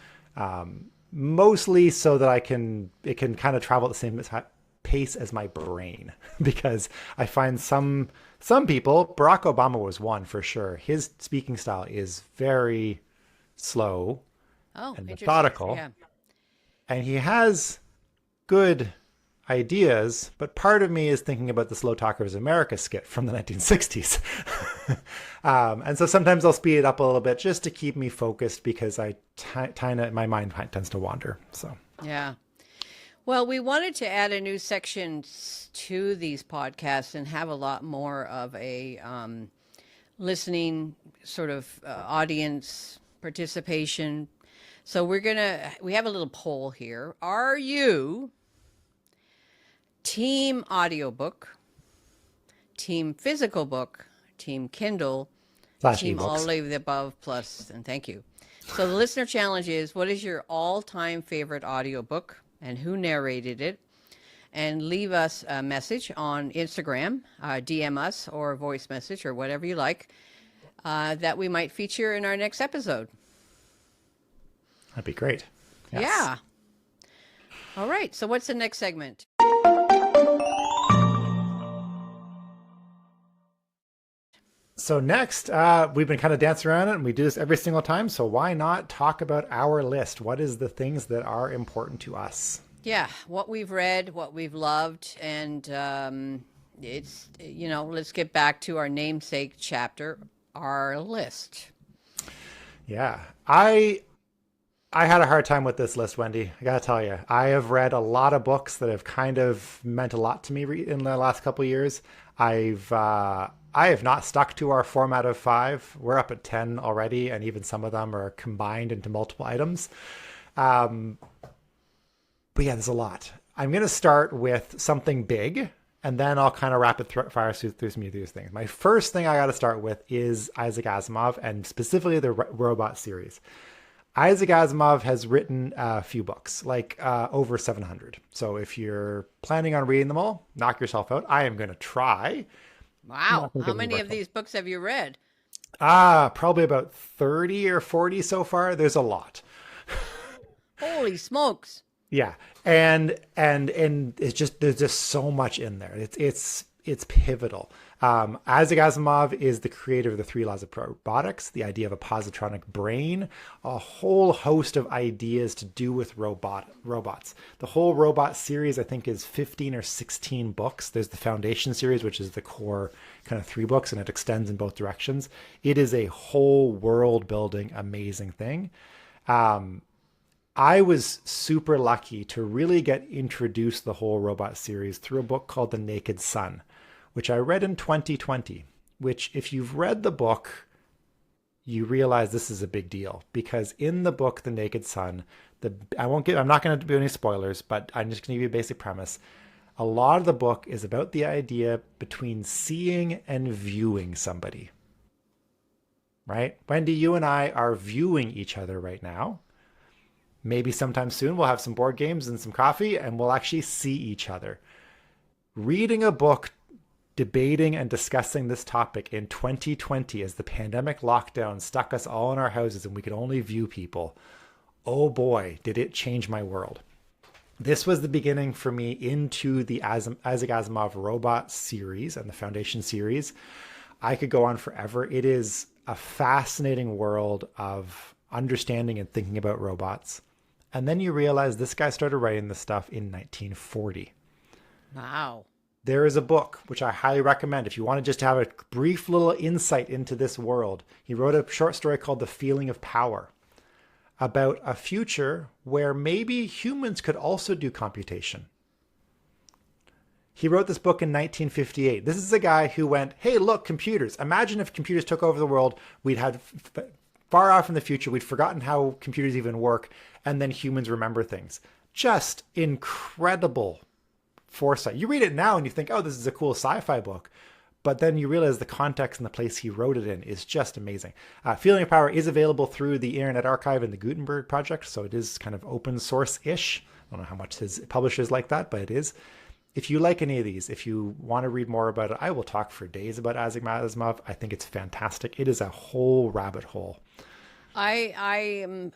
Mostly so that it can kind of travel at the same pace as my brain, because I find some people, Barack Obama was one for sure. His speaking style is very slow and methodical. Yeah. And he has good ideas, but part of me is thinking about the Slow Talkers America skit from the 1960s. And so sometimes I'll speed it up a little bit just to keep me focused, because my mind tends to wander. So Yeah. Well, we wanted to add a new section to these podcasts and have a lot more of a listening sort of audience participation. So we have a little poll here. Are you Team Audiobook, Team Physical Book, Team Kindle, Team ebooks. all of the above plus, and thank you. So the listener challenge is, what is your all-time favorite audiobook and who narrated it? And leave us a message on Instagram, DM us, or a voice message, or whatever you like, that we might feature in our next episode. That'd be great. Yes. Yeah. All right. So what's the next segment? So next, we've been kind of dancing around it, and we do this every single time. So why not talk about our list? What is the things that are important to us? Yeah, what we've read, what we've loved, and it's, let's get back to our namesake chapter, our list. Yeah, I had a hard time with this list, Wendy. I gotta tell you, I have read a lot of books that have kind of meant a lot to me in the last couple of years. I have not stuck to our format of 5. We're up at 10 already, and even some of them are combined into multiple items. But yeah, there's a lot. I'm going to start with something big, and then I'll kind of rapid fire through some of these things. My first thing I got to start with is Isaac Asimov, and specifically the Robot series. Isaac Asimov has written a few books, like over 700. So if you're planning on reading them all, knock yourself out. I am going to try. Wow. How many of these books have you read? Probably about 30 or 40 so far. There's a lot. Holy smokes. Yeah. And it's just, there's just so much in there. It's pivotal. Isaac Asimov is the creator of the 3 laws of robotics, the idea of a positronic brain, a whole host of ideas to do with robots. The whole robot series, I think, is 15 or 16 books. There's the Foundation series, which is the core kind of 3 books, and it extends in both directions. It is a whole world building, amazing thing. I was super lucky to really get introduced the whole robot series through a book called The Naked Sun, which I read in 2020, which if you've read the book, you realize this is a big deal, because in the book, The Naked Sun, I'm not going to do any spoilers, but I'm just going to give you a basic premise. A lot of the book is about the idea between seeing and viewing somebody, right? Wendy, you and I are viewing each other right now. Maybe sometime soon we'll have some board games and some coffee, and we'll actually see each other. Reading a book debating and discussing this topic in 2020 as the pandemic lockdown stuck us all in our houses and we could only view people. Oh boy, did it change my world. This was the beginning for me into the Isaac Asimov robot series and the Foundation series. I could go on forever. It is a fascinating world of understanding and thinking about robots. And then you realize this guy started writing this stuff in 1940. Wow. There is a book, which I highly recommend if you want to just have a brief little insight into this world. He wrote a short story called The Feeling of Power, about a future where maybe humans could also do computation. He wrote this book in 1958. This is a guy who went, hey, look, computers. Imagine if computers took over the world. We'd had far off in the future. We'd forgotten how computers even work. And then humans remember things. just incredible foresight. You read it now and you think, oh, this is a cool sci-fi book. But then you realize the context and the place he wrote it in is just amazing. Feeling of Power is available through the Internet Archive and the Gutenberg Project, so it is kind of open source-ish. I don't know how much his publishers like that, but it is. If you like any of these, if you want to read more about it, I will talk for days about Asimov. I think it's fantastic. It is a whole rabbit hole. I'm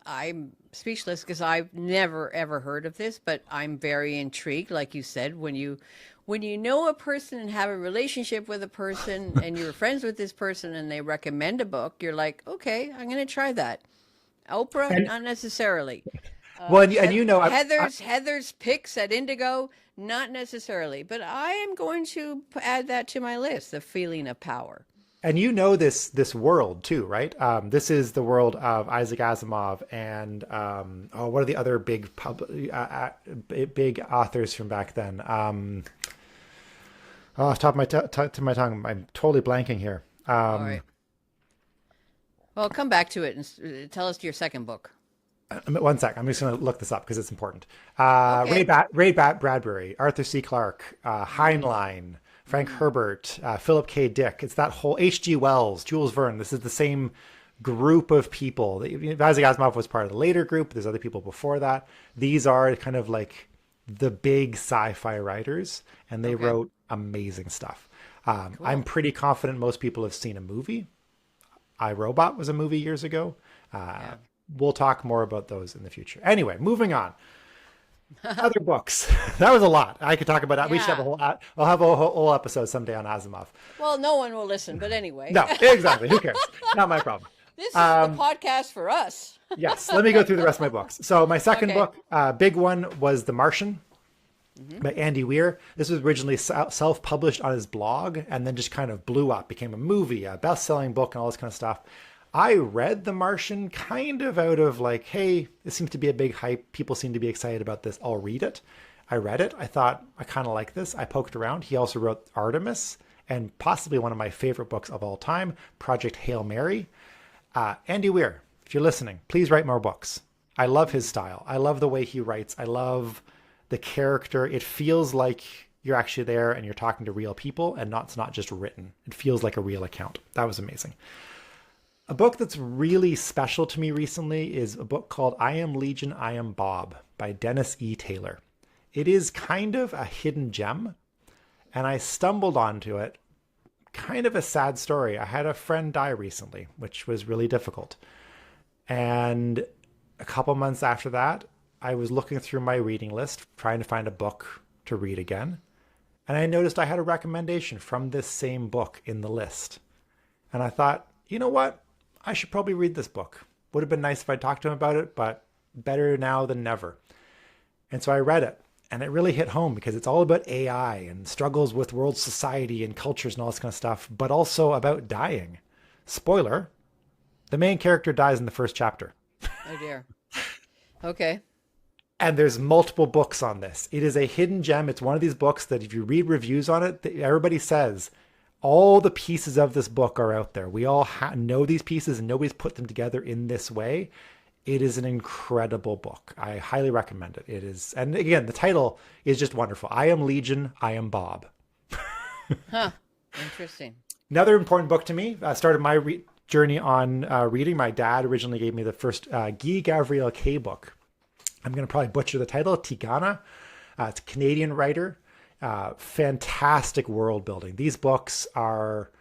speechless because I've never ever heard of this, but I'm very intrigued. Like you said, when you know a person and have a relationship with a person and you're friends with this person and they recommend a book, you're like, okay, I'm going to try that. Oprah, not necessarily. Well, and you know, Heather's picks at Indigo, not necessarily, but I am going to add that to my list, the Feeling of Power. And you know this world too, right? This is the world of Isaac Asimov and what are the other big authors from back then? Off the top of my tongue, I'm totally blanking here. All right. Well, come back to it and tell us your second book. 1 sec. I'm just going to look this up because it's important. Okay. Ray Bradbury, Arthur C. Clarke, Heinlein, Frank Herbert, Philip K. Dick. It's that whole H.G. Wells, Jules Verne. This is the same group of people. Isaac Asimov was part of the later group. There's other people before that. These are kind of like the big sci-fi writers, and they wrote amazing stuff. Cool. I'm pretty confident most people have seen a movie. I, Robot was a movie years ago. We'll talk more about those in the future. Anyway, moving on. Other books. That was a lot. I could talk about that. Yeah. We should have I'll have a whole episode someday on Asimov. Well, no one will listen, but anyway. No, exactly. Who cares? Not my problem. This is the podcast for us. Yes. Let me go through the rest of my books. So my second book, big one, was The Martian by Andy Weir. This was originally self-published on his blog and then just kind of blew up, became a movie, a best-selling book, and all this kind of stuff. I read The Martian kind of out of like, hey, this seems to be a big hype. People seem to be excited about this. I'll read it. I read it. I thought, I kind of like this. I poked around. He also wrote Artemis and possibly one of my favorite books of all time, Project Hail Mary. Andy Weir, if you're listening, please write more books. I love his style. I love the way he writes. I love the character. It feels like you're actually there and you're talking to real people and it's not just written. It feels like a real account. That was amazing. A book that's really special to me recently is a book called I Am Legion, I Am Bob by Dennis E. Taylor. It is kind of a hidden gem, and I stumbled onto it. Kind of a sad story. I had a friend die recently, which was really difficult. And a couple months after that, I was looking through my reading list, trying to find a book to read again. And I noticed I had a recommendation from this same book in the list. And I thought, you know what? I should probably read this book. Would have been nice if I talked to him about it, but better now than never. And so I read it, and it really hit home because it's all about AI and struggles with world society and cultures and all this kind of stuff, but also about dying. Spoiler, the main character dies in the first chapter. Oh dear. Okay. And there's multiple books on this. It is a hidden gem. It's one of these books that if you read reviews on it, everybody says, all the pieces of this book are out there. We all know these pieces and nobody's put them together in this way. It is an incredible book. I highly recommend it. It is, and again, the title is just wonderful. I Am Legion, I Am Bob. Huh. Interesting. Another important book to me. I started my journey on reading. My dad originally gave me the first Guy Gavriel Kay book. I'm going to probably butcher the title, Tigana. It's a Canadian writer. Fantastic world building. These books are,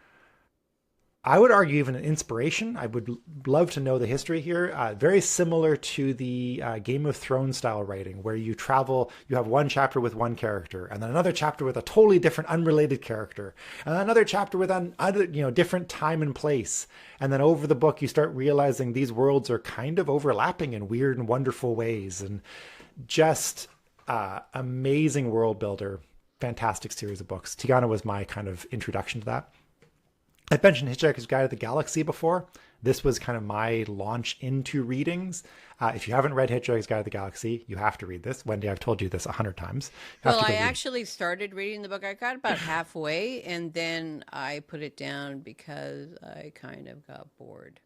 I would argue, even an inspiration. I would love to know the history here. Very similar to the Game of Thrones style writing, where you travel, you have one chapter with one character, and then another chapter with a totally different, unrelated character, and another chapter with another, different time and place. And then over the book, you start realizing these worlds are kind of overlapping in weird and wonderful ways, and just amazing world builder. Fantastic series of books. Tigana was my kind of introduction to that. I've mentioned Hitchhiker's Guide to the Galaxy before. This was kind of my launch into readings. If you haven't read Hitchhiker's Guide to the Galaxy, you have to read this. Wendy, I've told you this 100 times. Well, I actually started reading the book. I got about halfway, and then I put it down because I kind of got bored.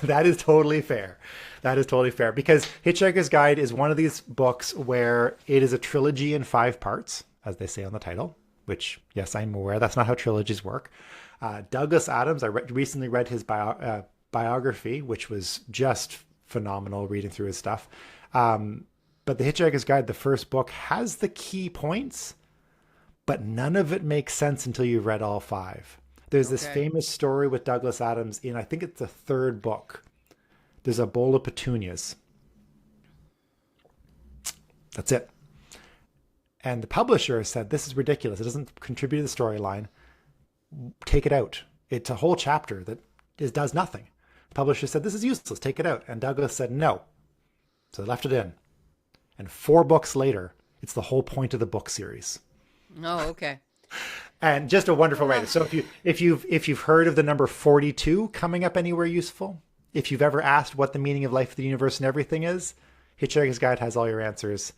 That is totally fair. That is totally fair because Hitchhiker's Guide is one of these books where it is a trilogy in 5 parts, as they say on the title, which, yes, I'm aware that's not how trilogies work. Douglas Adams, I recently read his biography, which was just phenomenal reading through his stuff. But The Hitchhiker's Guide, the first book, has the key points, but none of it makes sense until you've read all 5. There's this famous story with Douglas Adams in, I think it's the 3rd book. There's a bowl of petunias. That's it. And the publisher said, this is ridiculous. It doesn't contribute to the storyline. Take it out. It's a whole chapter that does nothing. The publisher said, this is useless. Take it out. And Douglas said, no. So they left it in. And 4 books later, it's the whole point of the book series. Oh, okay. And just a wonderful writer. So if you've heard of the number 42 coming up anywhere useful, if you've ever asked what the meaning of life, the universe, and everything is, Hitchhiker's Guide has all your answers.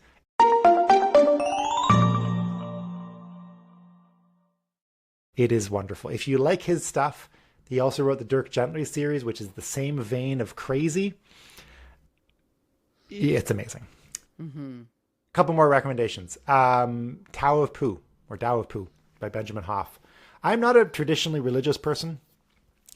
It is wonderful. If you like his stuff, he also wrote the Dirk Gently series, which is the same vein of crazy. It's amazing. Mm-hmm. A couple more recommendations. Tao of Pooh, or Tao of Pooh, by Benjamin Hoff. I'm not a traditionally religious person.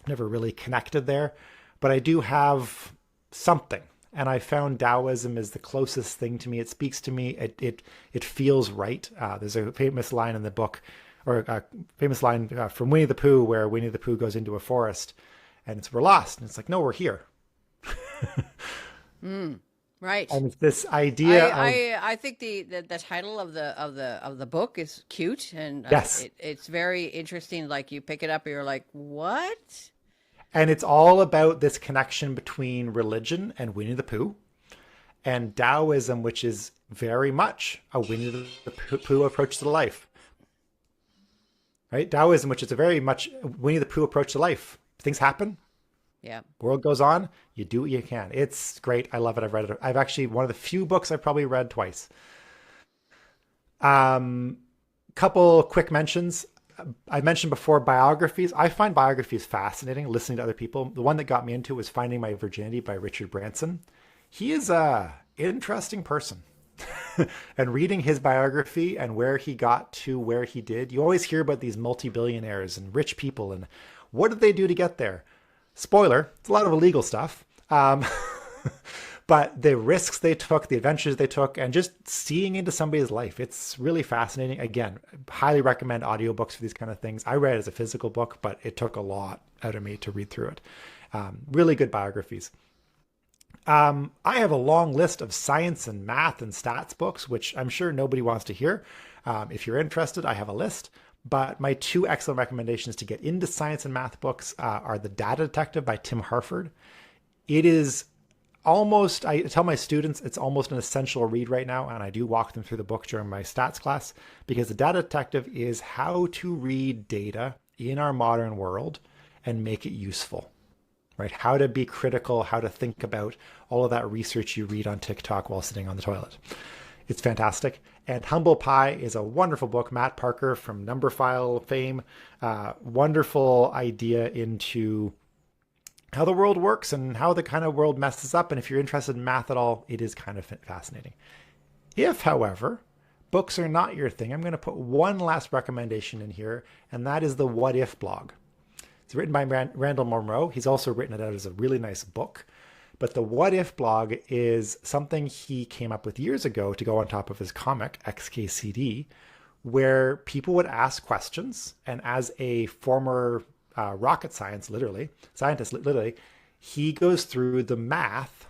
Never really connected there, but I do have something. And I found Taoism is the closest thing to me. It speaks to me. It feels right. There's a famous line in the book, or a famous line from Winnie the Pooh, where Winnie the Pooh goes into a forest and we're lost. And it's like, no, we're here. Right. And it's this idea I think the title of the book is cute, and yes, it's very interesting. Like you pick it up and you're like, what? And it's all about this connection between religion and Winnie the Pooh, and Taoism, which is very much a Winnie the Pooh approach to life. Right? Taoism, which is a very much Winnie the Pooh approach to life. Things happen. Yeah. World goes on. You do what you can. It's great. I love it. I've read it. I've actually, one of the few books I've probably read twice. Couple quick mentions. I mentioned before biographies. I find biographies fascinating, listening to other people. The one that got me into was Finding My Virginity by Richard Branson. He is a interesting person. And reading his biography and where he got to where he did, you always hear about these multi-billionaires and rich people and what did they do to get there? Spoiler, it's a lot of illegal stuff. But the risks they took, the adventures they took, and just seeing into somebody's life, it's really fascinating. Again, highly recommend audiobooks for these kind of things. I read it as a physical book, but it took a lot out of me to read through it. Really good biographies. I have a long list of science and math and stats books, which I'm sure nobody wants to hear. If you're interested, I have a list. But my 2 excellent recommendations to get into science and math books are The Data Detective by Tim Harford. It is almost, I tell my students, it's almost an essential read right now. And I do walk them through the book during my stats class, because The Data Detective is how to read data in our modern world and make it useful, right? How to be critical, how to think about all of that research you read on TikTok while sitting on the toilet. It's fantastic. And Humble Pie is a wonderful book. Matt Parker from Numberphile fame. Wonderful idea into how the world works and how the kind of world messes up. And if you're interested in math at all, it is kind of fascinating. If, however, books are not your thing, I'm going to put one last recommendation in here, and that is the What If blog. It's written by Randall Monroe. He's also written it out as a really nice book. But the What If blog is something he came up with years ago to go on top of his comic, XKCD, where people would ask questions. And as a former rocket scientist, literally, he goes through the math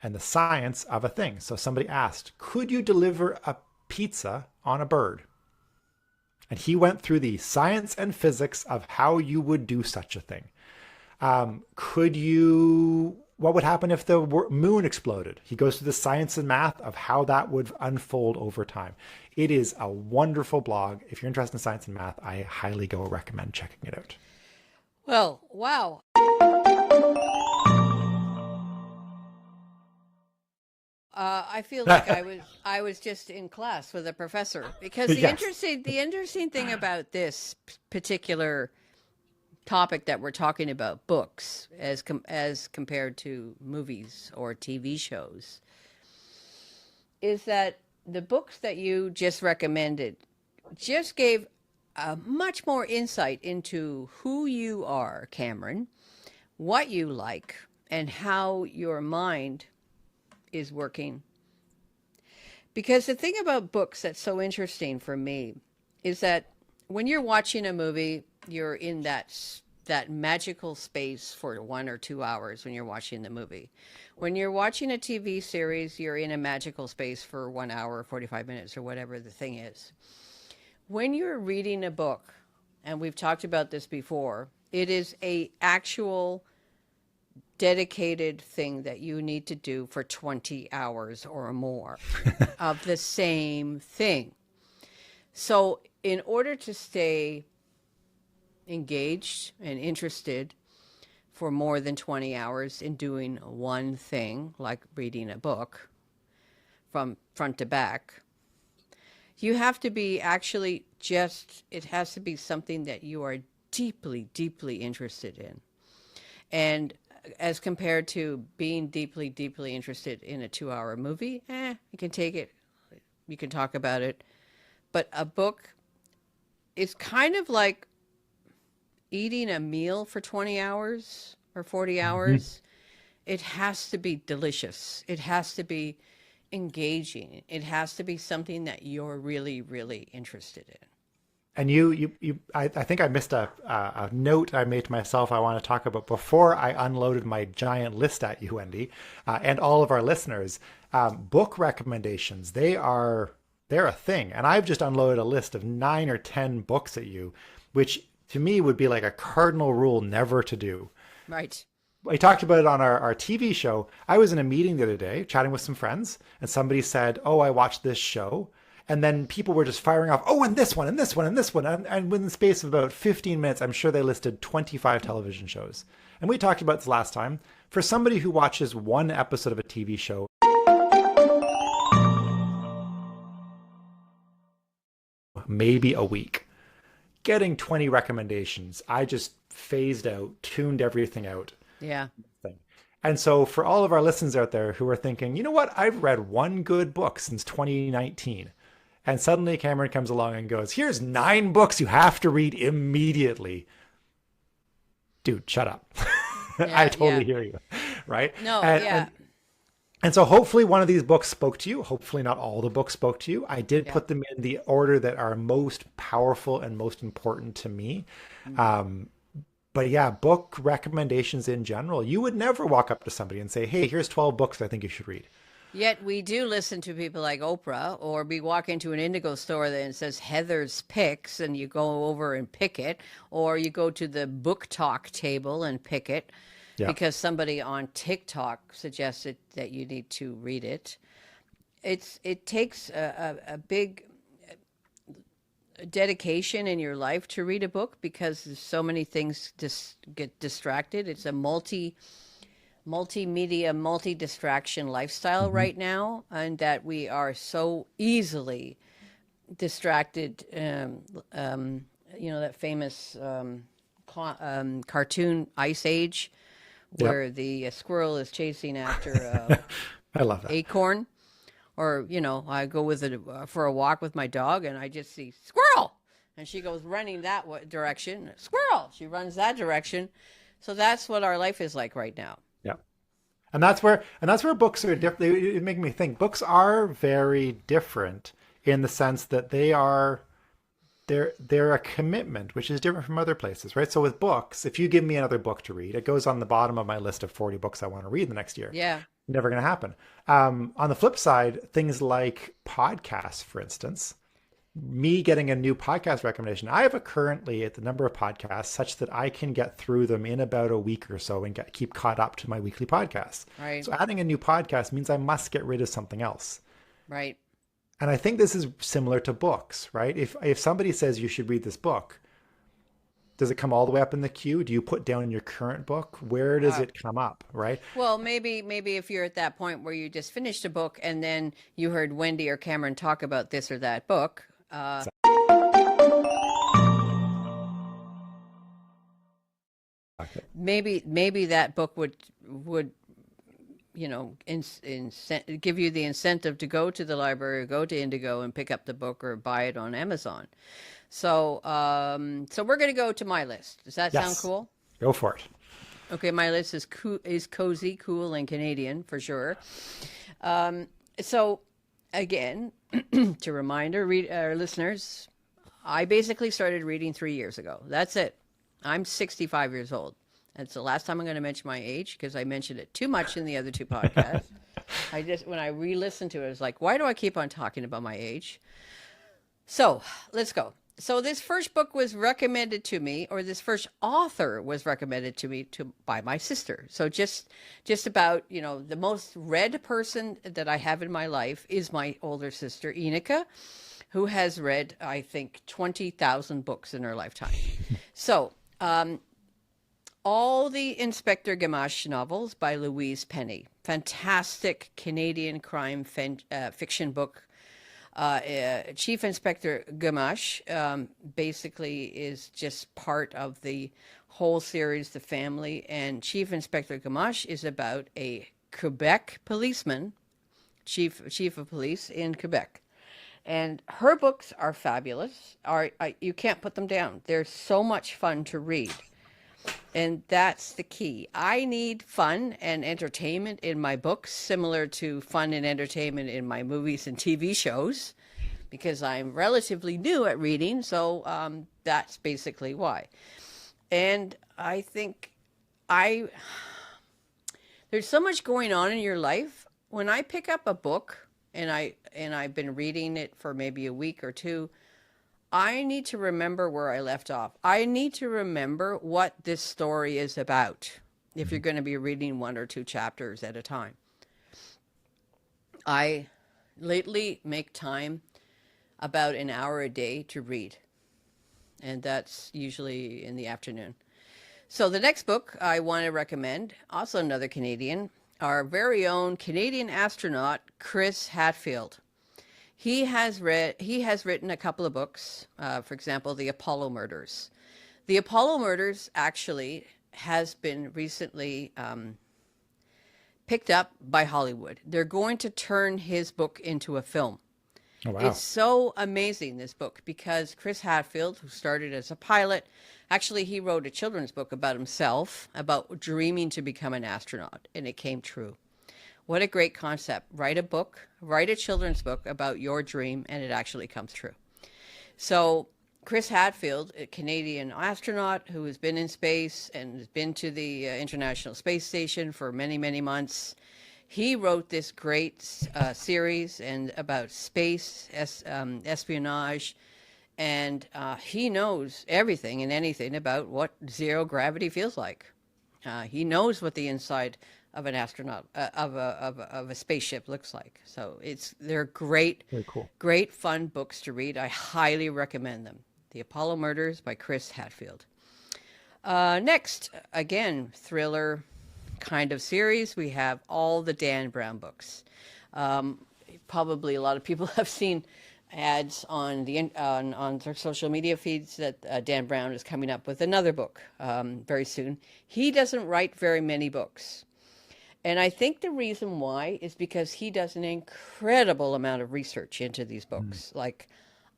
and the science of a thing. So somebody asked, could you deliver a pizza on a bird? And he went through the science and physics of how you would do such a thing. What would happen if the moon exploded? He goes through the science and math of how that would unfold over time. It is a wonderful blog. If you're interested in science and math, I highly recommend checking it out. Well, wow. I feel like I was just in class with a professor, because the Yes. interesting thing about this particular topic that we're talking about, books, as compared to movies or TV shows, is that the books that you just recommended just gave a much more insight into who you are, Cameron, what you like, and how your mind is working. Because the thing about books that's so interesting for me is that when you're watching a movie, you're in that magical space for 1 or 2 hours when you're watching the movie. When you're watching a TV series, you're in a magical space for 1 hour, 45 minutes, or whatever the thing is. When you're reading a book, and we've talked about this before, it is a actual dedicated thing that you need to do for 20 hours or more of the same thing. So in order to stay engaged and interested for more than 20 hours in doing one thing, like reading a book from front to back, you have to be actually it has to be something that you are deeply, deeply interested in. And as compared to being deeply, deeply interested in a 2-hour movie, you can take it, you can talk about it. But a book is kind of like eating a meal for 20 hours or 40 hours. It has to be delicious. It has to be engaging. It has to be something that you're really, really interested in. And I think I missed a note I made to myself I want to talk about before I unloaded my giant list at you, Wendy, and all of our listeners. Book recommendations, they're a thing. And I've just unloaded a list of 9 or 10 books at you, which to me would be like a cardinal rule never to do. Right. We talked about it on our TV show. I was in a meeting the other day chatting with some friends, and somebody said, "Oh, I watched this show." And then people were just firing off, "Oh, and this one, and this one, and this one." And within the space of about 15 minutes, I'm sure they listed 25 television shows. And we talked about this last time. For somebody who watches one episode of a TV show, maybe a week, getting 20 recommendations, I just phased out, tuned everything out. Yeah. And so for all of our listeners out there who are thinking, you know what, I've read one good book since 2019. And suddenly Cameron comes along and goes, here's 9 books you have to read immediately. Dude, shut up. Yeah, I totally hear you. Right? No, And so hopefully one of these books spoke to you. Hopefully not all the books spoke to you. I did put them in the order that are most powerful and most important to me. But yeah, book recommendations in general. You would never walk up to somebody and say, hey, here's 12 books I think you should read. Yet we do listen to people like Oprah, or we walk into an Indigo store that it says Heather's Picks, and you go over and pick it, or you go to the book talk table and pick it because somebody on TikTok suggested that you need to read it. It takes a big dedication in your life to read a book because there's so many things get distracted. It's a multimedia, multi-distraction lifestyle right now, and that we are so easily distracted. That famous cartoon Ice Age, where the squirrel is chasing after I love that. acorn. Or, I go for a walk with my dog and I just see squirrel, and she goes running that direction. Squirrel, she runs that direction. So that's what our life is like right now. Yeah. And that's where books are different. It makes me think books are very different in the sense that they're a commitment, which is different from other places, right? So with books, if you give me another book to read, it goes on the bottom of my list of 40 books I want to read the next year. Yeah. Never going to happen. On the flip side, things like podcasts, for instance, me getting a new podcast recommendation, I have currently at the number of podcasts such that I can get through them in about a week or so and keep caught up to my weekly podcasts. Right. So adding a new podcast means I must get rid of something else. Right. And I think this is similar to books, right? If somebody says you should read this book, does it come all the way up in the queue? Do you put down your current book? Where does it come up, right? Well, maybe if you're at that point where you just finished a book and then you heard Wendy or Cameron talk about this or that book. Okay. Maybe that book would give you the incentive to go to the library or go to Indigo and pick up the book or buy it on Amazon. So so we're going to go to my list. Does that sound Yes. cool? Go for it. Okay, my list is cozy, cool, and Canadian for sure. So again, to remind our listeners, I basically started reading 3 years ago. That's it. I'm 65 years old. That's the last time I'm going to mention my age because I mentioned it too much in the other two podcasts. When I re-listened to it, I was like, why do I keep on talking about my age? So let's go. So this first book was recommended to me, or this first author was recommended to me by my sister. So just about, the most read person that I have in my life is my older sister, Enika, who has read, I think, 20,000 books in her lifetime. So all the Inspector Gamache novels by Louise Penny. Fantastic Canadian crime fiction book. Chief Inspector Gamache basically is just part of the whole series, The Family. And Chief Inspector Gamache is about a Quebec policeman, chief of police in Quebec. And her books are fabulous. You can't put them down. They're so much fun to read. And that's the key. I need fun and entertainment in my books, similar to fun and entertainment in my movies and TV shows, because I'm relatively new at reading. So that's basically why. And I think there's so much going on in your life. When I pick up a book and I've been reading it for maybe a week or two, I need to remember where I left off. I need to remember what this story is about if you're going to be reading 1 or 2 chapters at a time. I lately make time about an hour a day to read, and that's usually in the afternoon. So the next book I want to recommend, also another Canadian, our very own Canadian astronaut, Chris Hadfield. He has written a couple of books, for example, The Apollo Murders. The Apollo Murders actually has been recently picked up by Hollywood. They're going to turn his book into a film. Oh, wow. It's so amazing, this book, because Chris Hadfield, who started as a pilot, actually he wrote a children's book about himself, about dreaming to become an astronaut, and it came true. What a great concept. Write a children's book about your dream, and it actually comes true. So Chris Hadfield, a Canadian astronaut who has been in space and has been to the International Space Station for many, many months, he wrote this great series about space, espionage, and he knows everything and anything about what zero gravity feels like. He knows what the inside of an astronaut of a spaceship looks like. So they're great, Very cool. Great fun books to read. I highly recommend them. The Apollo Murders by Chris Hadfield. Next, again, thriller kind of series. We have all the Dan Brown books. Probably a lot of people have seen ads on their social media feeds that Dan Brown is coming up with another book very soon. He doesn't write very many books. And I think the reason why is because he does an incredible amount of research into these books, like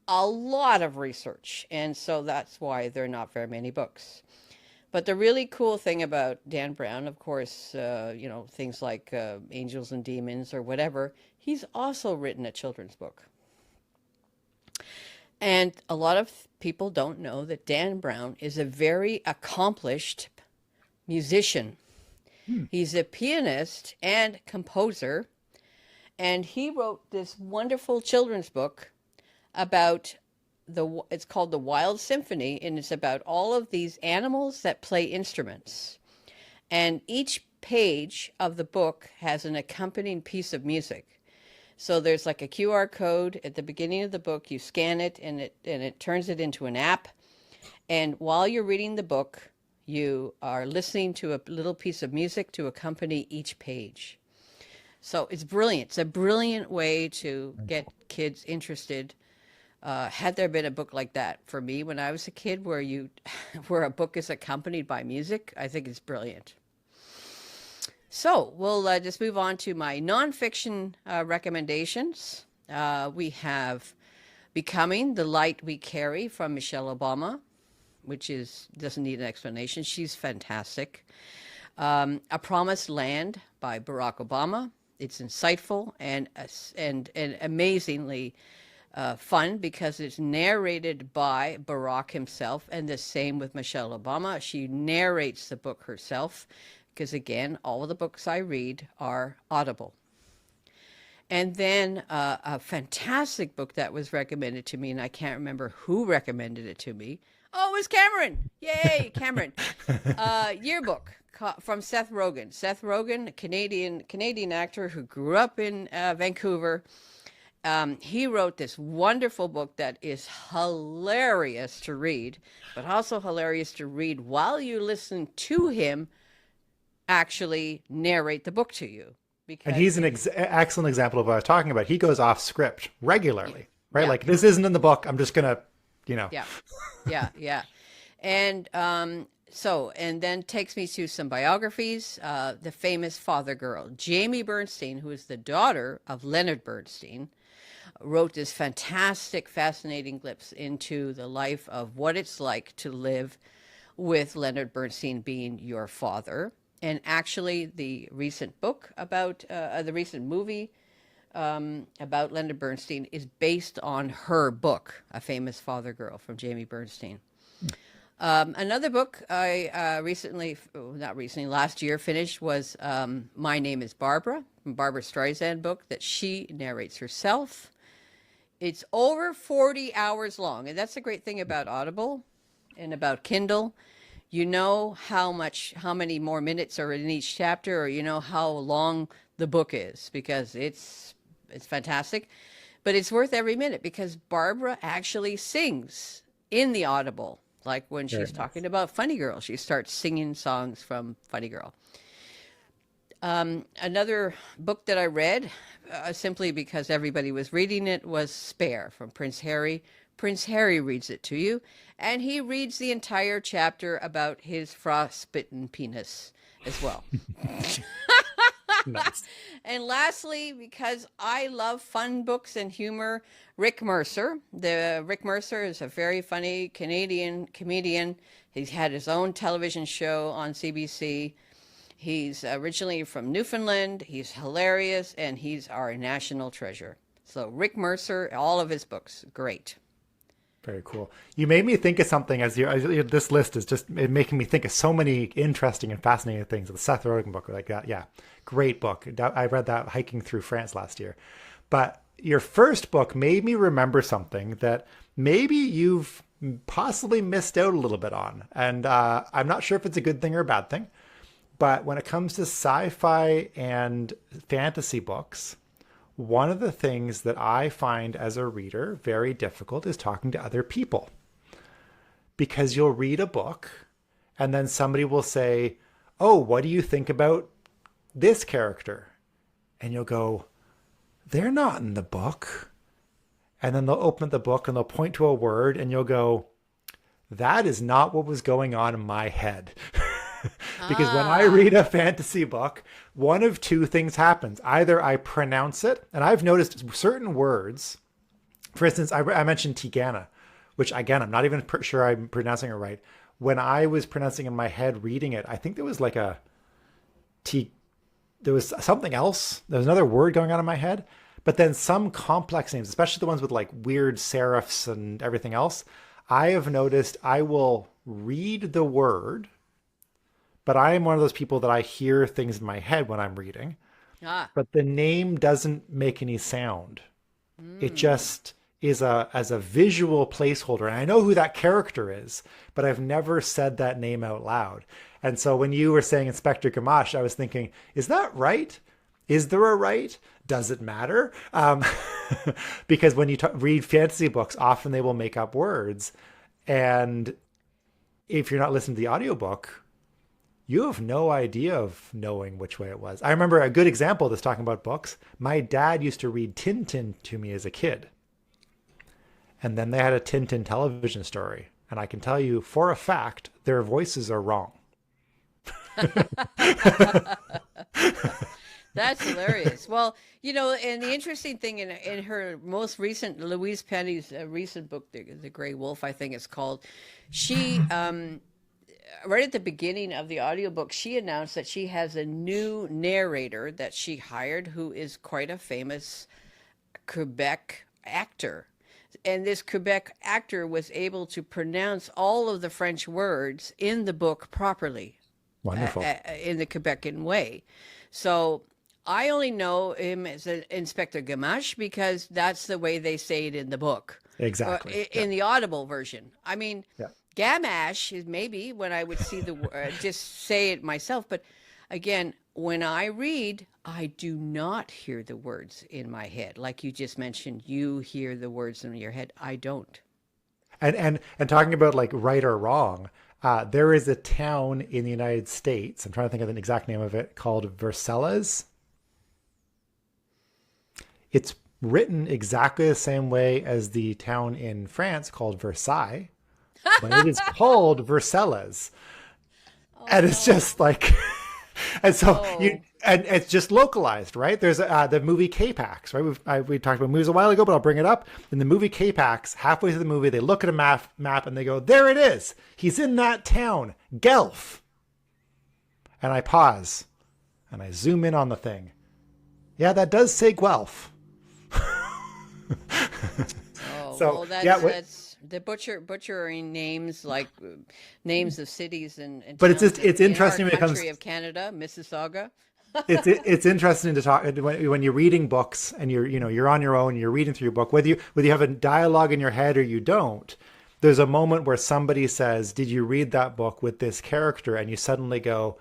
a lot of research. And so that's why there are not very many books. But the really cool thing about Dan Brown, of course, things like Angels and Demons or whatever, he's also written a children's book. And a lot of people don't know that Dan Brown is a very accomplished musician. He's a pianist and composer, and he wrote this wonderful children's book about it's called The Wild Symphony, and it's about all of these animals that play instruments. And each page of the book has an accompanying piece of music. So there's like a QR code at the beginning of the book. You scan it, and it turns it into an app. And while you're reading the book, you are listening to a little piece of music to accompany each page. So it's brilliant. It's a brilliant way to get kids interested Had there been a book like that for me when I was a kid, where a book is accompanied by music, I think it's brilliant. So we'll just move on to my nonfiction recommendations. We have Becoming the Light We Carry from Michelle Obama, which doesn't need an explanation. She's fantastic. A Promised Land by Barack Obama. It's insightful and amazingly fun because it's narrated by Barack himself, and the same with Michelle Obama. She narrates the book herself because, again, all of the books I read are Audible. And then a fantastic book that was recommended to me, and I can't remember who recommended it to me. Oh, it was Cameron. Yay, Cameron. Yearbook from Seth Rogen. Seth Rogen, Canadian actor who grew up in Vancouver. He wrote this wonderful book that is hilarious to read, but also hilarious to read while you listen to him actually narrate the book to you. And he's an excellent example of what I was talking about. He goes off script regularly, right? Yeah. Like, this isn't in the book. I'm just going to, Yeah. And and then takes me to some biographies. The famous father girl, Jamie Bernstein, who is the daughter of Leonard Bernstein, wrote this fantastic, fascinating glimpse into the life of what it's like to live with Leonard Bernstein being your father. And actually, the recent book about the recent movie about Leonard Bernstein is based on her book, A Famous Father Girl, from Jamie Bernstein. Another book I last year finished was My Name is Barbara, from Barbara Streisand book that she narrates herself. It's over 40 hours long, and that's the great thing about Audible and about Kindle. You know how many more minutes are in each chapter, or you know how long the book is, because it's fantastic. But it's worth every minute because Barbara actually sings in the Audible. Like when she's talking about Funny Girl, she starts singing songs from Funny Girl. Another book that I read, simply because everybody was reading it, was Spare from Prince Harry. Prince Harry reads it to you, and he reads the entire chapter about his frostbitten penis as well. Nice. And lastly, because I love fun books and humor, Rick Mercer. Rick Mercer is a very funny Canadian comedian. He's had his own television show on CBC. He's originally from Newfoundland. He's hilarious, and he's our national treasure. So Rick Mercer, all of his books, great. Very cool. You made me think of something this list is just making me think of so many interesting and fascinating things. The Seth Rogen book, like that. Yeah. Great book. I read that hiking through France last year. But your first book made me remember something that maybe you've possibly missed out a little bit on. And I'm not sure if it's a good thing or a bad thing. But when it comes to sci-fi and fantasy books, one of the things that I find as a reader very difficult is talking to other people. Because you'll read a book and then somebody will say, "Oh, what do you think about this character?" And you'll go, "They're not in the book." And then they'll open the book and they'll point to a word and you'll go, "That is not what was going on in my head." Because when I read a fantasy book, one of two things happens. Either I pronounce it, and I've noticed certain words. For instance, I mentioned Tigana, which again, I'm not even sure I'm pronouncing it right. When I was pronouncing in my head reading it, I think there was like there was something else. There was another word going on in my head. But then some complex names, especially the ones with like weird serifs and everything else, I have noticed I will read the word, but I am one of those people that I hear things in my head when I'm reading. But the name doesn't make any sound. It just is as a visual placeholder. And I know who that character is, but I've never said that name out loud. And so when you were saying Inspector Gamache, I was thinking, is that right? Is there a right? Does it matter? Because when you read fantasy books, often they will make up words. And if you're not listening to the audiobook, you have no idea of knowing which way it was. I remember a good example of this, talking about books. My dad used to read Tintin to me as a kid. and then they had a Tintin television story. And I can tell you for a fact, their voices are wrong. That's hilarious. Well, and the interesting thing in her most recent, Louise Penny's recent book, The Gray Wolf, I think it's called, she, right at the beginning of the audiobook, she announced that she has a new narrator that she hired who is quite a famous Quebec actor. And this Quebec actor was able to pronounce all of the French words in the book properly. Wonderful. In the Quebecan way. So I only know him as an Inspector Gamache because that's the way they say it in the book. Exactly. In the Audible version. I mean, yeah. Gamache is maybe when I would see the just say it myself. But again, when I read, I do not hear the words in my head. Like you just mentioned, you hear the words in your head. I don't. And talking about like right or wrong, there is a town in the United States, I'm trying to think of the exact name of it, called Versailles. It's written exactly the same way as the town in France called Versailles, but it is called Versailles. Oh, and it's just like, and so and it's just localized, right? There's the movie K-Pax, right? We talked about movies a while ago, but I'll bring it up. In the movie K-Pax, halfway through the movie, they look at a map and they go, there it is. He's in that town, Guelph. And I pause and I zoom in on the thing. Yeah, that does say Guelph. So that's the butchering names, like names of cities and but it's interesting when it comes country of Canada, Mississauga. it's interesting to talk when you're reading books and you're on your own, you're reading through your book, whether you have a dialogue in your head or you don't. There's a moment where somebody says, "Did you read that book with this character?" And you suddenly go,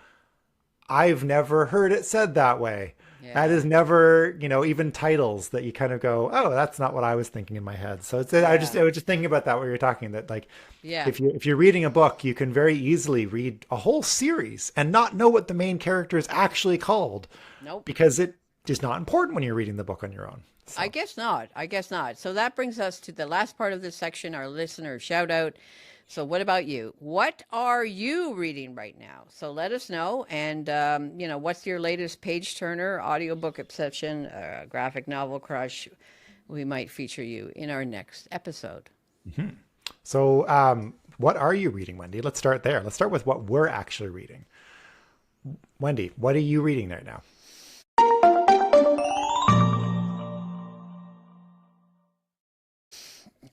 "I've never heard it said that way." Yeah. That is never, even titles that you kind of go, oh, that's not what I was thinking in my head. So I was just thinking about that when you're talking that, like, if you're reading a book, you can very easily read a whole series and not know what the main character is actually called. Nope. Because it is not important when you're reading the book on your own. So. I guess not. So that brings us to the last part of this section, our listener shout out. So what about you? What are you reading right now? So let us know. And, what's your latest page turner, audiobook obsession, graphic novel crush? We might feature you in our next episode. Mm-hmm. So what are you reading, Wendy? Let's start there. Let's start with what we're actually reading. Wendy, what are you reading right now?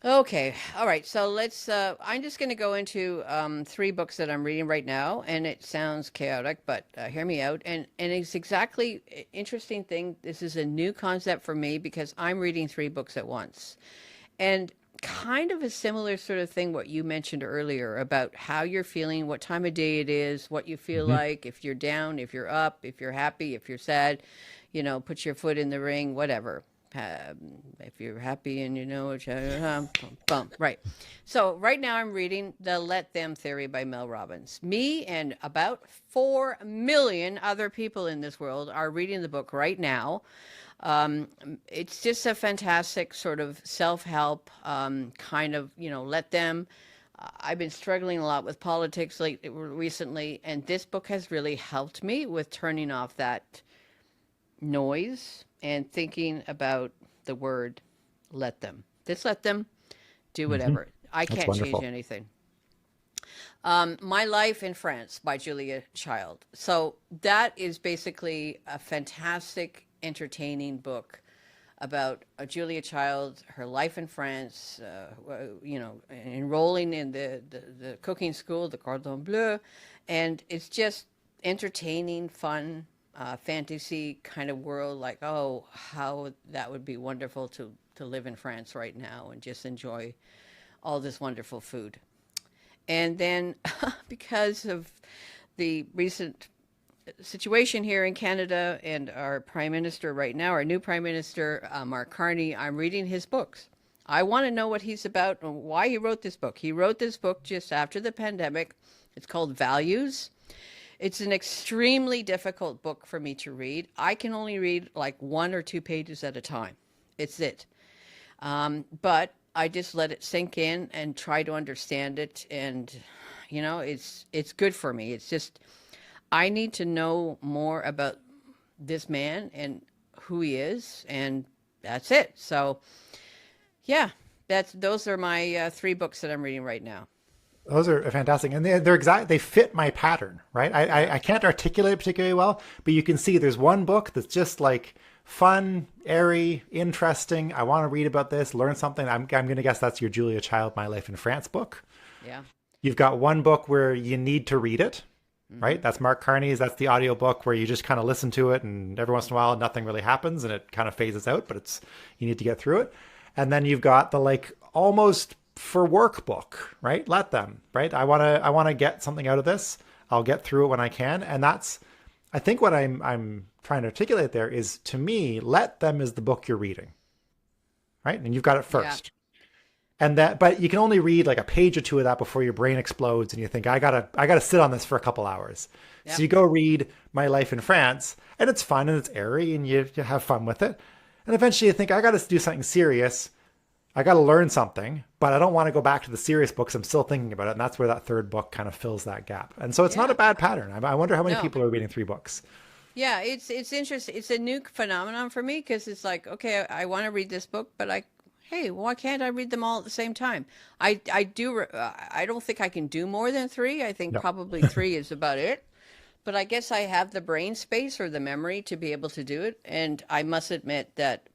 Okay. All right. So let's, I'm just going to go into 3 books that I'm reading right now, and it sounds chaotic, but hear me out. And it's exactly interesting thing. This is a new concept for me because I'm reading 3 books at once. And kind of a similar sort of thing, what you mentioned earlier about how you're feeling, what time of day it is, what you feel like, if you're down, if you're up, if you're happy, if you're sad, put your foot in the ring, whatever. If you're happy and right. So right now I'm reading The Let Them Theory by Mel Robbins. Me and about 4 million other people in this world are reading the book right now. It's just a fantastic sort of self-help kind of, let them. I've been struggling a lot with politics recently, and this book has really helped me with turning off that noise and thinking about the word let them. Just let them do whatever. I can't change anything. My Life in France by Julia Child. So that is basically a fantastic, entertaining book about Julia Child, her life in France, enrolling in the cooking school, the Cordon Bleu. And it's just entertaining, fun, fantasy kind of world, like, oh, how that would be wonderful to live in France right now and just enjoy all this wonderful food. And then because of the recent situation here in Canada and our prime minister right now, our new prime minister, Mark Carney, I'm reading his books. I want to know what he's about and why he wrote this book. He wrote this book just after the pandemic. It's called Values. It's an extremely difficult book for me to read. I can only read like 1 or 2 pages at a time. It's it. But I just let it sink in and try to understand it. And, it's good for me. It's just, I need to know more about this man and who he is. And that's it. So, yeah, those are my 3 books that I'm reading right now. Those are fantastic, and they're exact. They fit my pattern, right? I can't articulate it particularly well, but you can see there's one book that's just like fun, airy, interesting. I want to read about this, learn something. I'm going to guess that's your Julia Child, My Life in France book. Yeah. You've got one book where you need to read it, right? Mm-hmm. That's Mark Carney's. That's the audiobook where you just kind of listen to it, and every once in a while nothing really happens, and it kind of phases out. But you need to get through it. And then you've got the like almost for work book, right? Let them, right? I want to get something out of this. I'll get through it when I can. And that's, I think what I'm trying to articulate there is, to me, Let Them is the book you're reading, right? And you've got it first. Yeah. And but you can only read like a page or two of that before your brain explodes. And you think, I gotta sit on this for a couple hours. Yep. So you go read My Life in France, and it's fun and it's airy and you have fun with it. And eventually you think, I got to do something serious. I got to learn something, but I don't want to go back to the serious books. I'm still thinking about it. And that's where that third book kind of fills that gap. And so it's not a bad pattern. I wonder how many people are reading 3 books. Yeah, it's interesting. It's a new phenomenon for me, because it's like, okay, I want to read this book, but hey, why can't I read them all at the same time? I don't think I can do more than 3. I think probably 3 is about it. But I guess I have the brain space or the memory to be able to do it. And I must admit that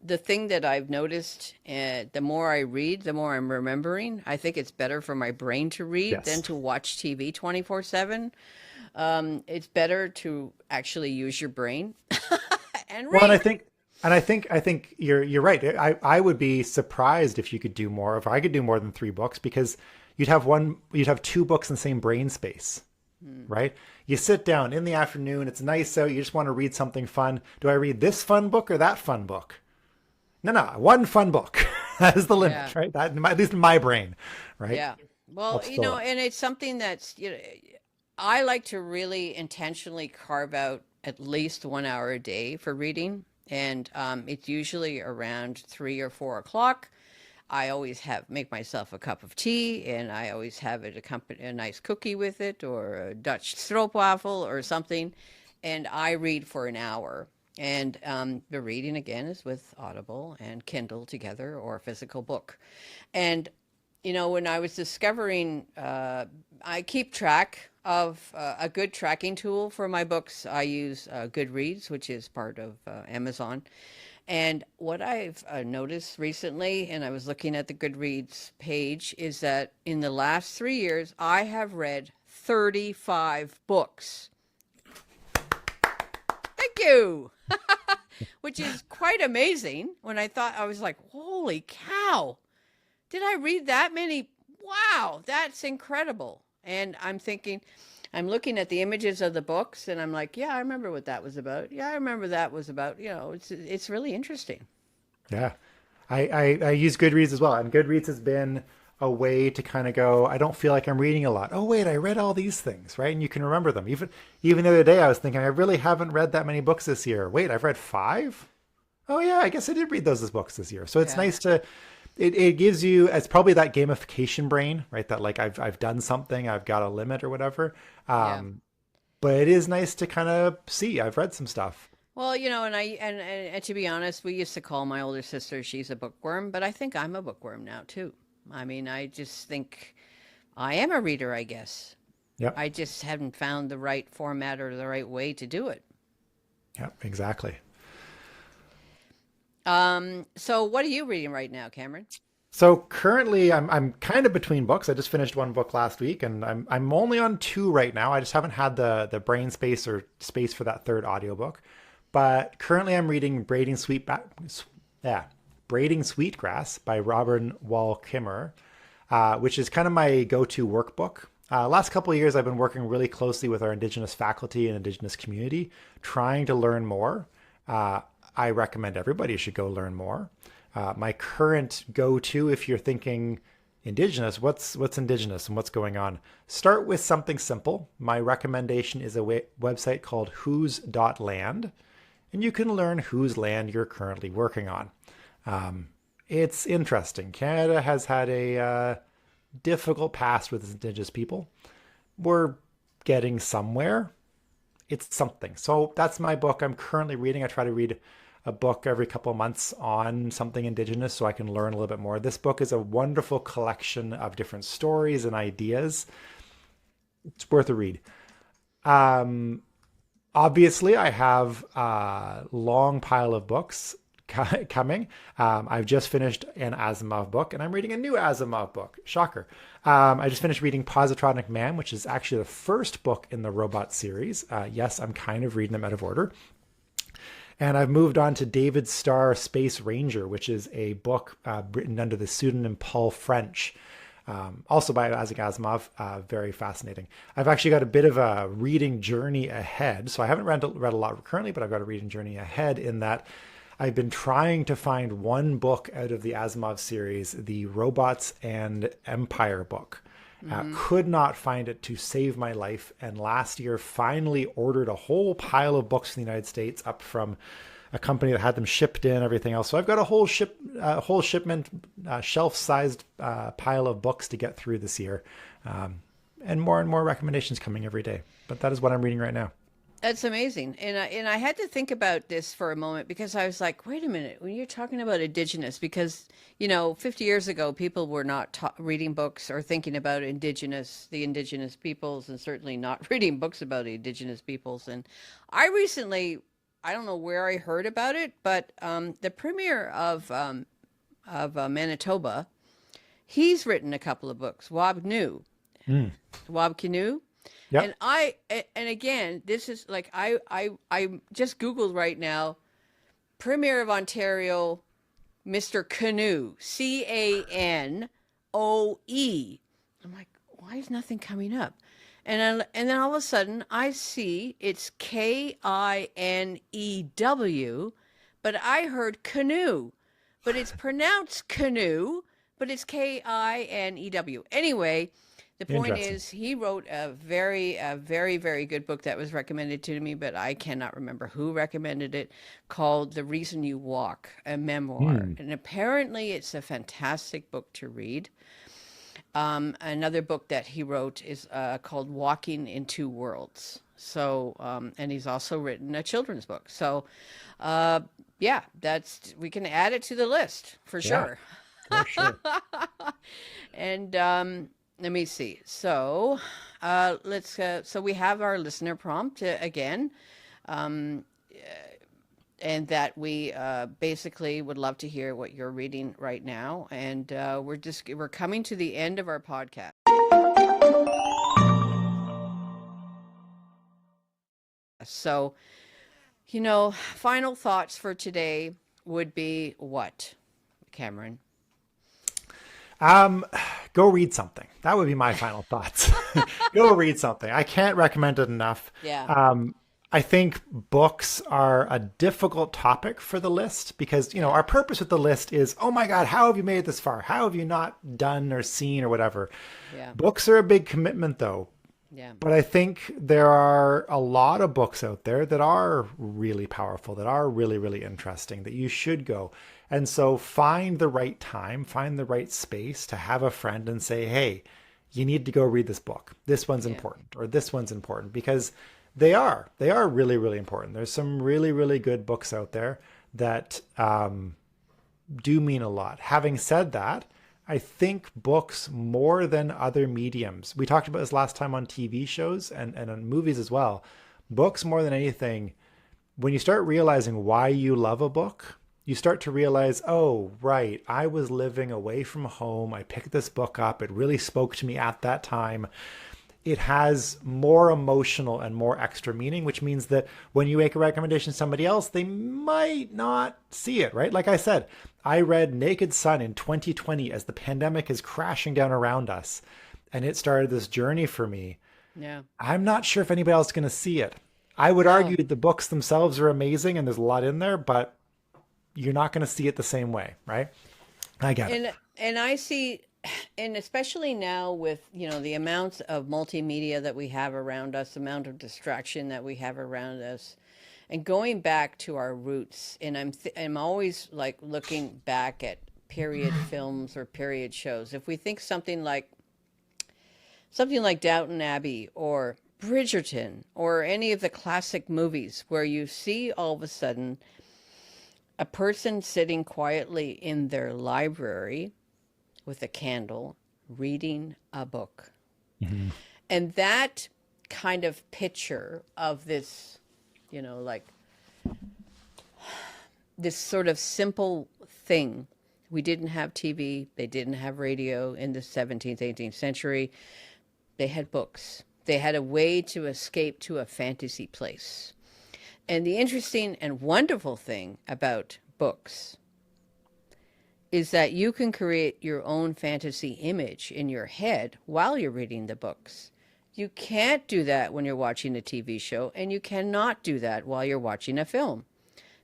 the thing that I've noticed, the more I read, the more I'm remembering. I think it's better for my brain to read than to watch TV 24/7. It's better to actually use your brain and read. Well, and I think you're right. I would be surprised if you could do more, if I could do more than 3 books, because you'd have 2 books in the same brain space. Right? You sit down in the afternoon, it's nice out, you just want to read something fun. Do I read this fun book or that fun book? No, one fun book. That is the limit, right? That, at least in my brain, right? Yeah. Well, and it's something that's, I like to really intentionally carve out at least 1 hour a day for reading. And it's usually around 3 or 4 o'clock. I always make myself a cup of tea, and I always have it accompany a nice cookie with it, or a Dutch stroopwafel or something. And I read for an hour. And the reading, again, is with Audible and Kindle together, or a physical book. And, when I was discovering, I keep track of a good tracking tool for my books. I use Goodreads, which is part of Amazon. And what I've noticed recently, and I was looking at the Goodreads page, is that in the last 3 years, I have read 35 books. Thank you. Which is quite amazing. When I was like, holy cow, did I read that many? Wow, that's incredible. And I'm looking at the images of the books, and I'm like, yeah, I remember what that was about. Yeah, I remember that was about, it's really interesting. Yeah. I use Goodreads as well. And Goodreads has been a way to kind of go, I don't feel like I'm reading a lot. Oh, wait, I read all these things, right? And you can remember them. Even the other day, I was thinking, I really haven't read that many books this year. Wait, I've read 5? Oh, yeah, I guess I did read those as books this year. So it's nice to, it gives you, it's probably that gamification brain, right? That like, I've done something, I've got a limit or whatever. But it is nice to kind of see, I've read some stuff. Well, and to be honest, we used to call my older sister, she's a bookworm, but I think I'm a bookworm now too. I mean, I just think I am a reader, I guess. Yep. I just haven't found the right format or the right way to do it. Yeah, exactly. So what are you reading right now, Cameron? So currently I'm kind of between books. I just finished 1 book last week, and I'm only on 2 right now. I just haven't had the brain space or space for that 3rd audiobook. But currently I'm reading Braiding Sweetgrass by Robin Wall Kimmerer, which is kind of my go-to workbook. Last couple of years, I've been working really closely with our Indigenous faculty and Indigenous community, trying to learn more. I recommend everybody should go learn more. My current go-to, if you're thinking Indigenous, what's Indigenous and what's going on? Start with something simple. My recommendation is a website called whose.land, and you can learn whose land you're currently working on. It's interesting. Canada has had a difficult past with Indigenous people. We're getting somewhere. It's something. So that's my book I'm currently reading. I try to read a book every couple of months on something Indigenous so I can learn a little bit more. This book is a wonderful collection of different stories and ideas. It's worth a read. Obviously, I have a long pile of books coming. I've just finished an Asimov book, and I'm reading a new Asimov book. Shocker. I just finished reading Positronic Man, which is actually the first book in the Robot series. Yes, I'm kind of reading them out of order. And I've moved on to David Starr Space Ranger, which is a book written under the pseudonym Paul French. Also by Isaac Asimov, very fascinating. I've actually got a bit of a reading journey ahead. So I haven't read a lot currently, but I've got a reading journey ahead in that I've been trying to find one book out of the Asimov series, the Robots and Empire book. Could not find it to save my life. And last year finally ordered a whole pile of books in the United States up from a company that had them shipped in, everything else. So I've got a whole shipment, shelf-sized pile of books to get through this year. And more recommendations coming every day. But that is what I'm reading right now. That's amazing. And I had to think about this for a moment because I was like, wait a minute, when you're talking about Indigenous, because, 50 years ago, people were not reading books or thinking about the Indigenous peoples, and certainly not reading books about Indigenous peoples. And I recently, I don't know where I heard about it, but the premier of Manitoba, he's written a couple of books, Wab Kinew. Yep. And again, this is like I just Googled right now, Premier of Ontario, Mr. Canoe, Canoe. I'm like, why is nothing coming up? And then all of a sudden I see it's Kinew, but I heard canoe, but it's pronounced canoe, but it's Kinew. Anyway. The point is, he wrote a very, very good book that was recommended to me, but I cannot remember who recommended it, called The Reason You Walk, a memoir. And apparently it's a fantastic book to read. Another book that he wrote is called Walking in Two Worlds. So, and he's also written a children's book. So, we can add it to the list for sure. For sure. And, let me see. So, so we have our listener prompt again, and that we basically would love to hear what you're reading right now. And we're coming to the end of our podcast. So, final thoughts for today would be what, Cameron? Go read something. That would be my final thoughts. Go read something. I can't recommend it enough. Yeah. I think books are a difficult topic for the list because, our purpose with the list is, oh my God, how have you made it this far? How have you not done or seen or whatever? Yeah. Books are a big commitment though. Yeah. But I think there are a lot of books out there that are really powerful, that are really, really interesting, that you should go. And so find the right time, find the right space to have a friend and say, hey, you need to go read this book. This one's important, or this one's important, because they are really, really important. There's some really, really good books out there that do mean a lot. Having said that, I think books more than other mediums. We talked about this last time on TV shows and on movies as well. Books more than anything, when you start realizing why you love a book, you start to realize, oh, right, I was living away from home. I picked this book up. It really spoke to me at that time. It has more emotional and more extra meaning, which means that when you make a recommendation to somebody else, they might not see it, right? Like I said, I read Naked Sun in 2020 as the pandemic is crashing down around us, and it started this journey for me. Yeah. I'm not sure if anybody else is going to see it. I would argue the books themselves are amazing and there's a lot in there, but you're not going to see it the same way, right? I get it. And I see, and especially now with, the amounts of multimedia that we have around us, amount of distraction that we have around us, and going back to our roots. And I'm always like looking back at period films or period shows. If we think something like Downton Abbey or Bridgerton or any of the classic movies where you see all of a sudden a person sitting quietly in their library with a candle reading a book. Mm-hmm. And that kind of picture of this, like this sort of simple thing. We didn't have TV. They didn't have radio in the 17th, 18th century. They had books. They had a way to escape to a fantasy place. And the interesting and wonderful thing about books is that you can create your own fantasy image in your head while you're reading the books. You can't do that when you're watching a TV show, and you cannot do that while you're watching a film,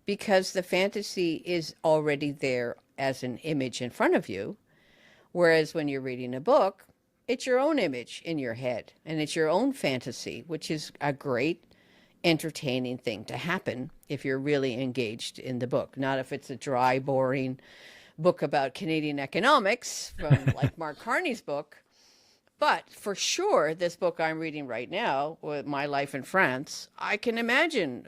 because the fantasy is already there as an image in front of you. Whereas when you're reading a book, it's your own image in your head, and it's your own fantasy, which is a great, entertaining thing to happen if you're really engaged in the book. Not if it's a dry, boring book about Canadian economics from like Mark Carney's book. But for sure, this book I'm reading right now, with My Life in France, I can imagine,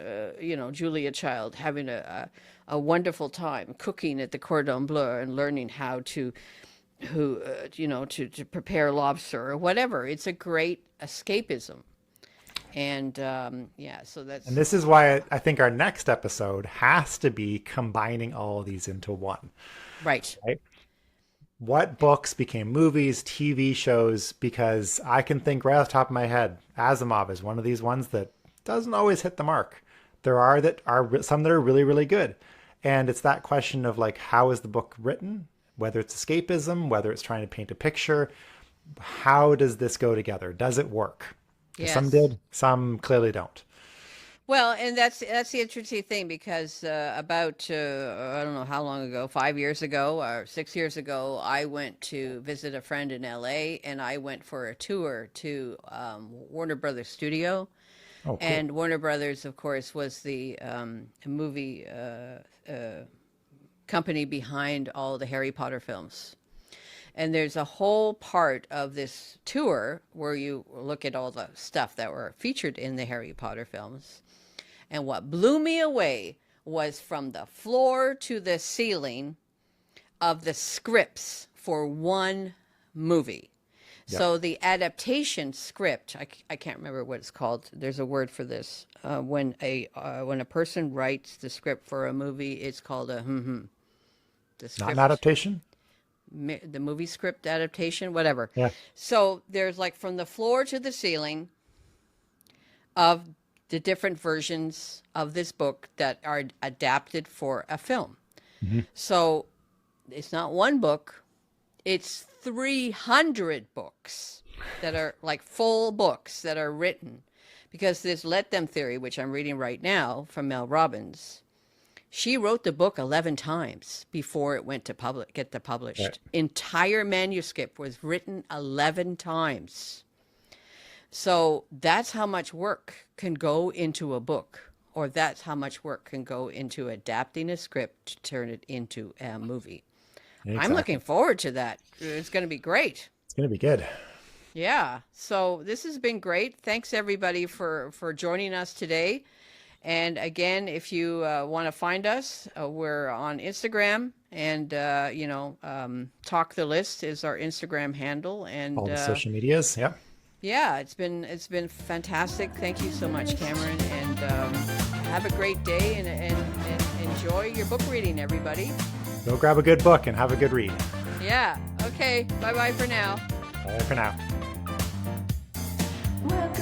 Julia Child having a wonderful time cooking at the Cordon Bleu and learning how to prepare lobster or whatever. It's a great escapism. And so that's... And this is why I think our next episode has to be combining all of these into one. Right. What books became movies, TV shows? Because I can think right off the top of my head, Asimov is one of these ones that doesn't always hit the mark. There are some that are really, really good. And it's that question of like, how is the book written? Whether it's escapism, whether it's trying to paint a picture, how does this go together? Does it work? Yes. Some did, some clearly don't. Well, and that's the interesting thing, because about, I don't know how long ago, 5 years ago or 6 years ago, I went to visit a friend in LA, and I went for a tour to Warner Brothers Studio. Oh, cool. And Warner Brothers, of course, was the movie company behind all the Harry Potter films. And there's a whole part of this tour where you look at all the stuff that were featured in the Harry Potter films. And what blew me away was from the floor to the ceiling of the scripts for one movie. Yep. So the adaptation script, I can't remember what it's called. There's a word for this. When a person writes the script for a movie, it's called a The script, not an adaptation? The movie script adaptation, whatever. Yeah. So there's like from the floor to the ceiling of the different versions of this book that are adapted for a film. Mm-hmm. So it's not one book, it's 300 books that are like full books that are written. Because this Let Them theory, which I'm reading right now from Mel Robbins, she wrote the book 11 times before it went to get published. Right. Entire manuscript was written 11 times. So that's how much work can go into a book, or that's how much work can go into adapting a script to turn it into a movie. Exactly. I'm looking forward to that. It's going to be great. It's going to be good. Yeah. So this has been great. Thanks, everybody, for joining us today. And again, if you want to find us, we're on Instagram, and Talk the List is our Instagram handle, and all the social medias. Yeah. Yeah, it's been fantastic. Thank you so much, Cameron, and have a great day and enjoy your book reading, everybody. Go grab a good book and have a good read. Yeah. Okay. Bye-bye for now. Bye for now. Well,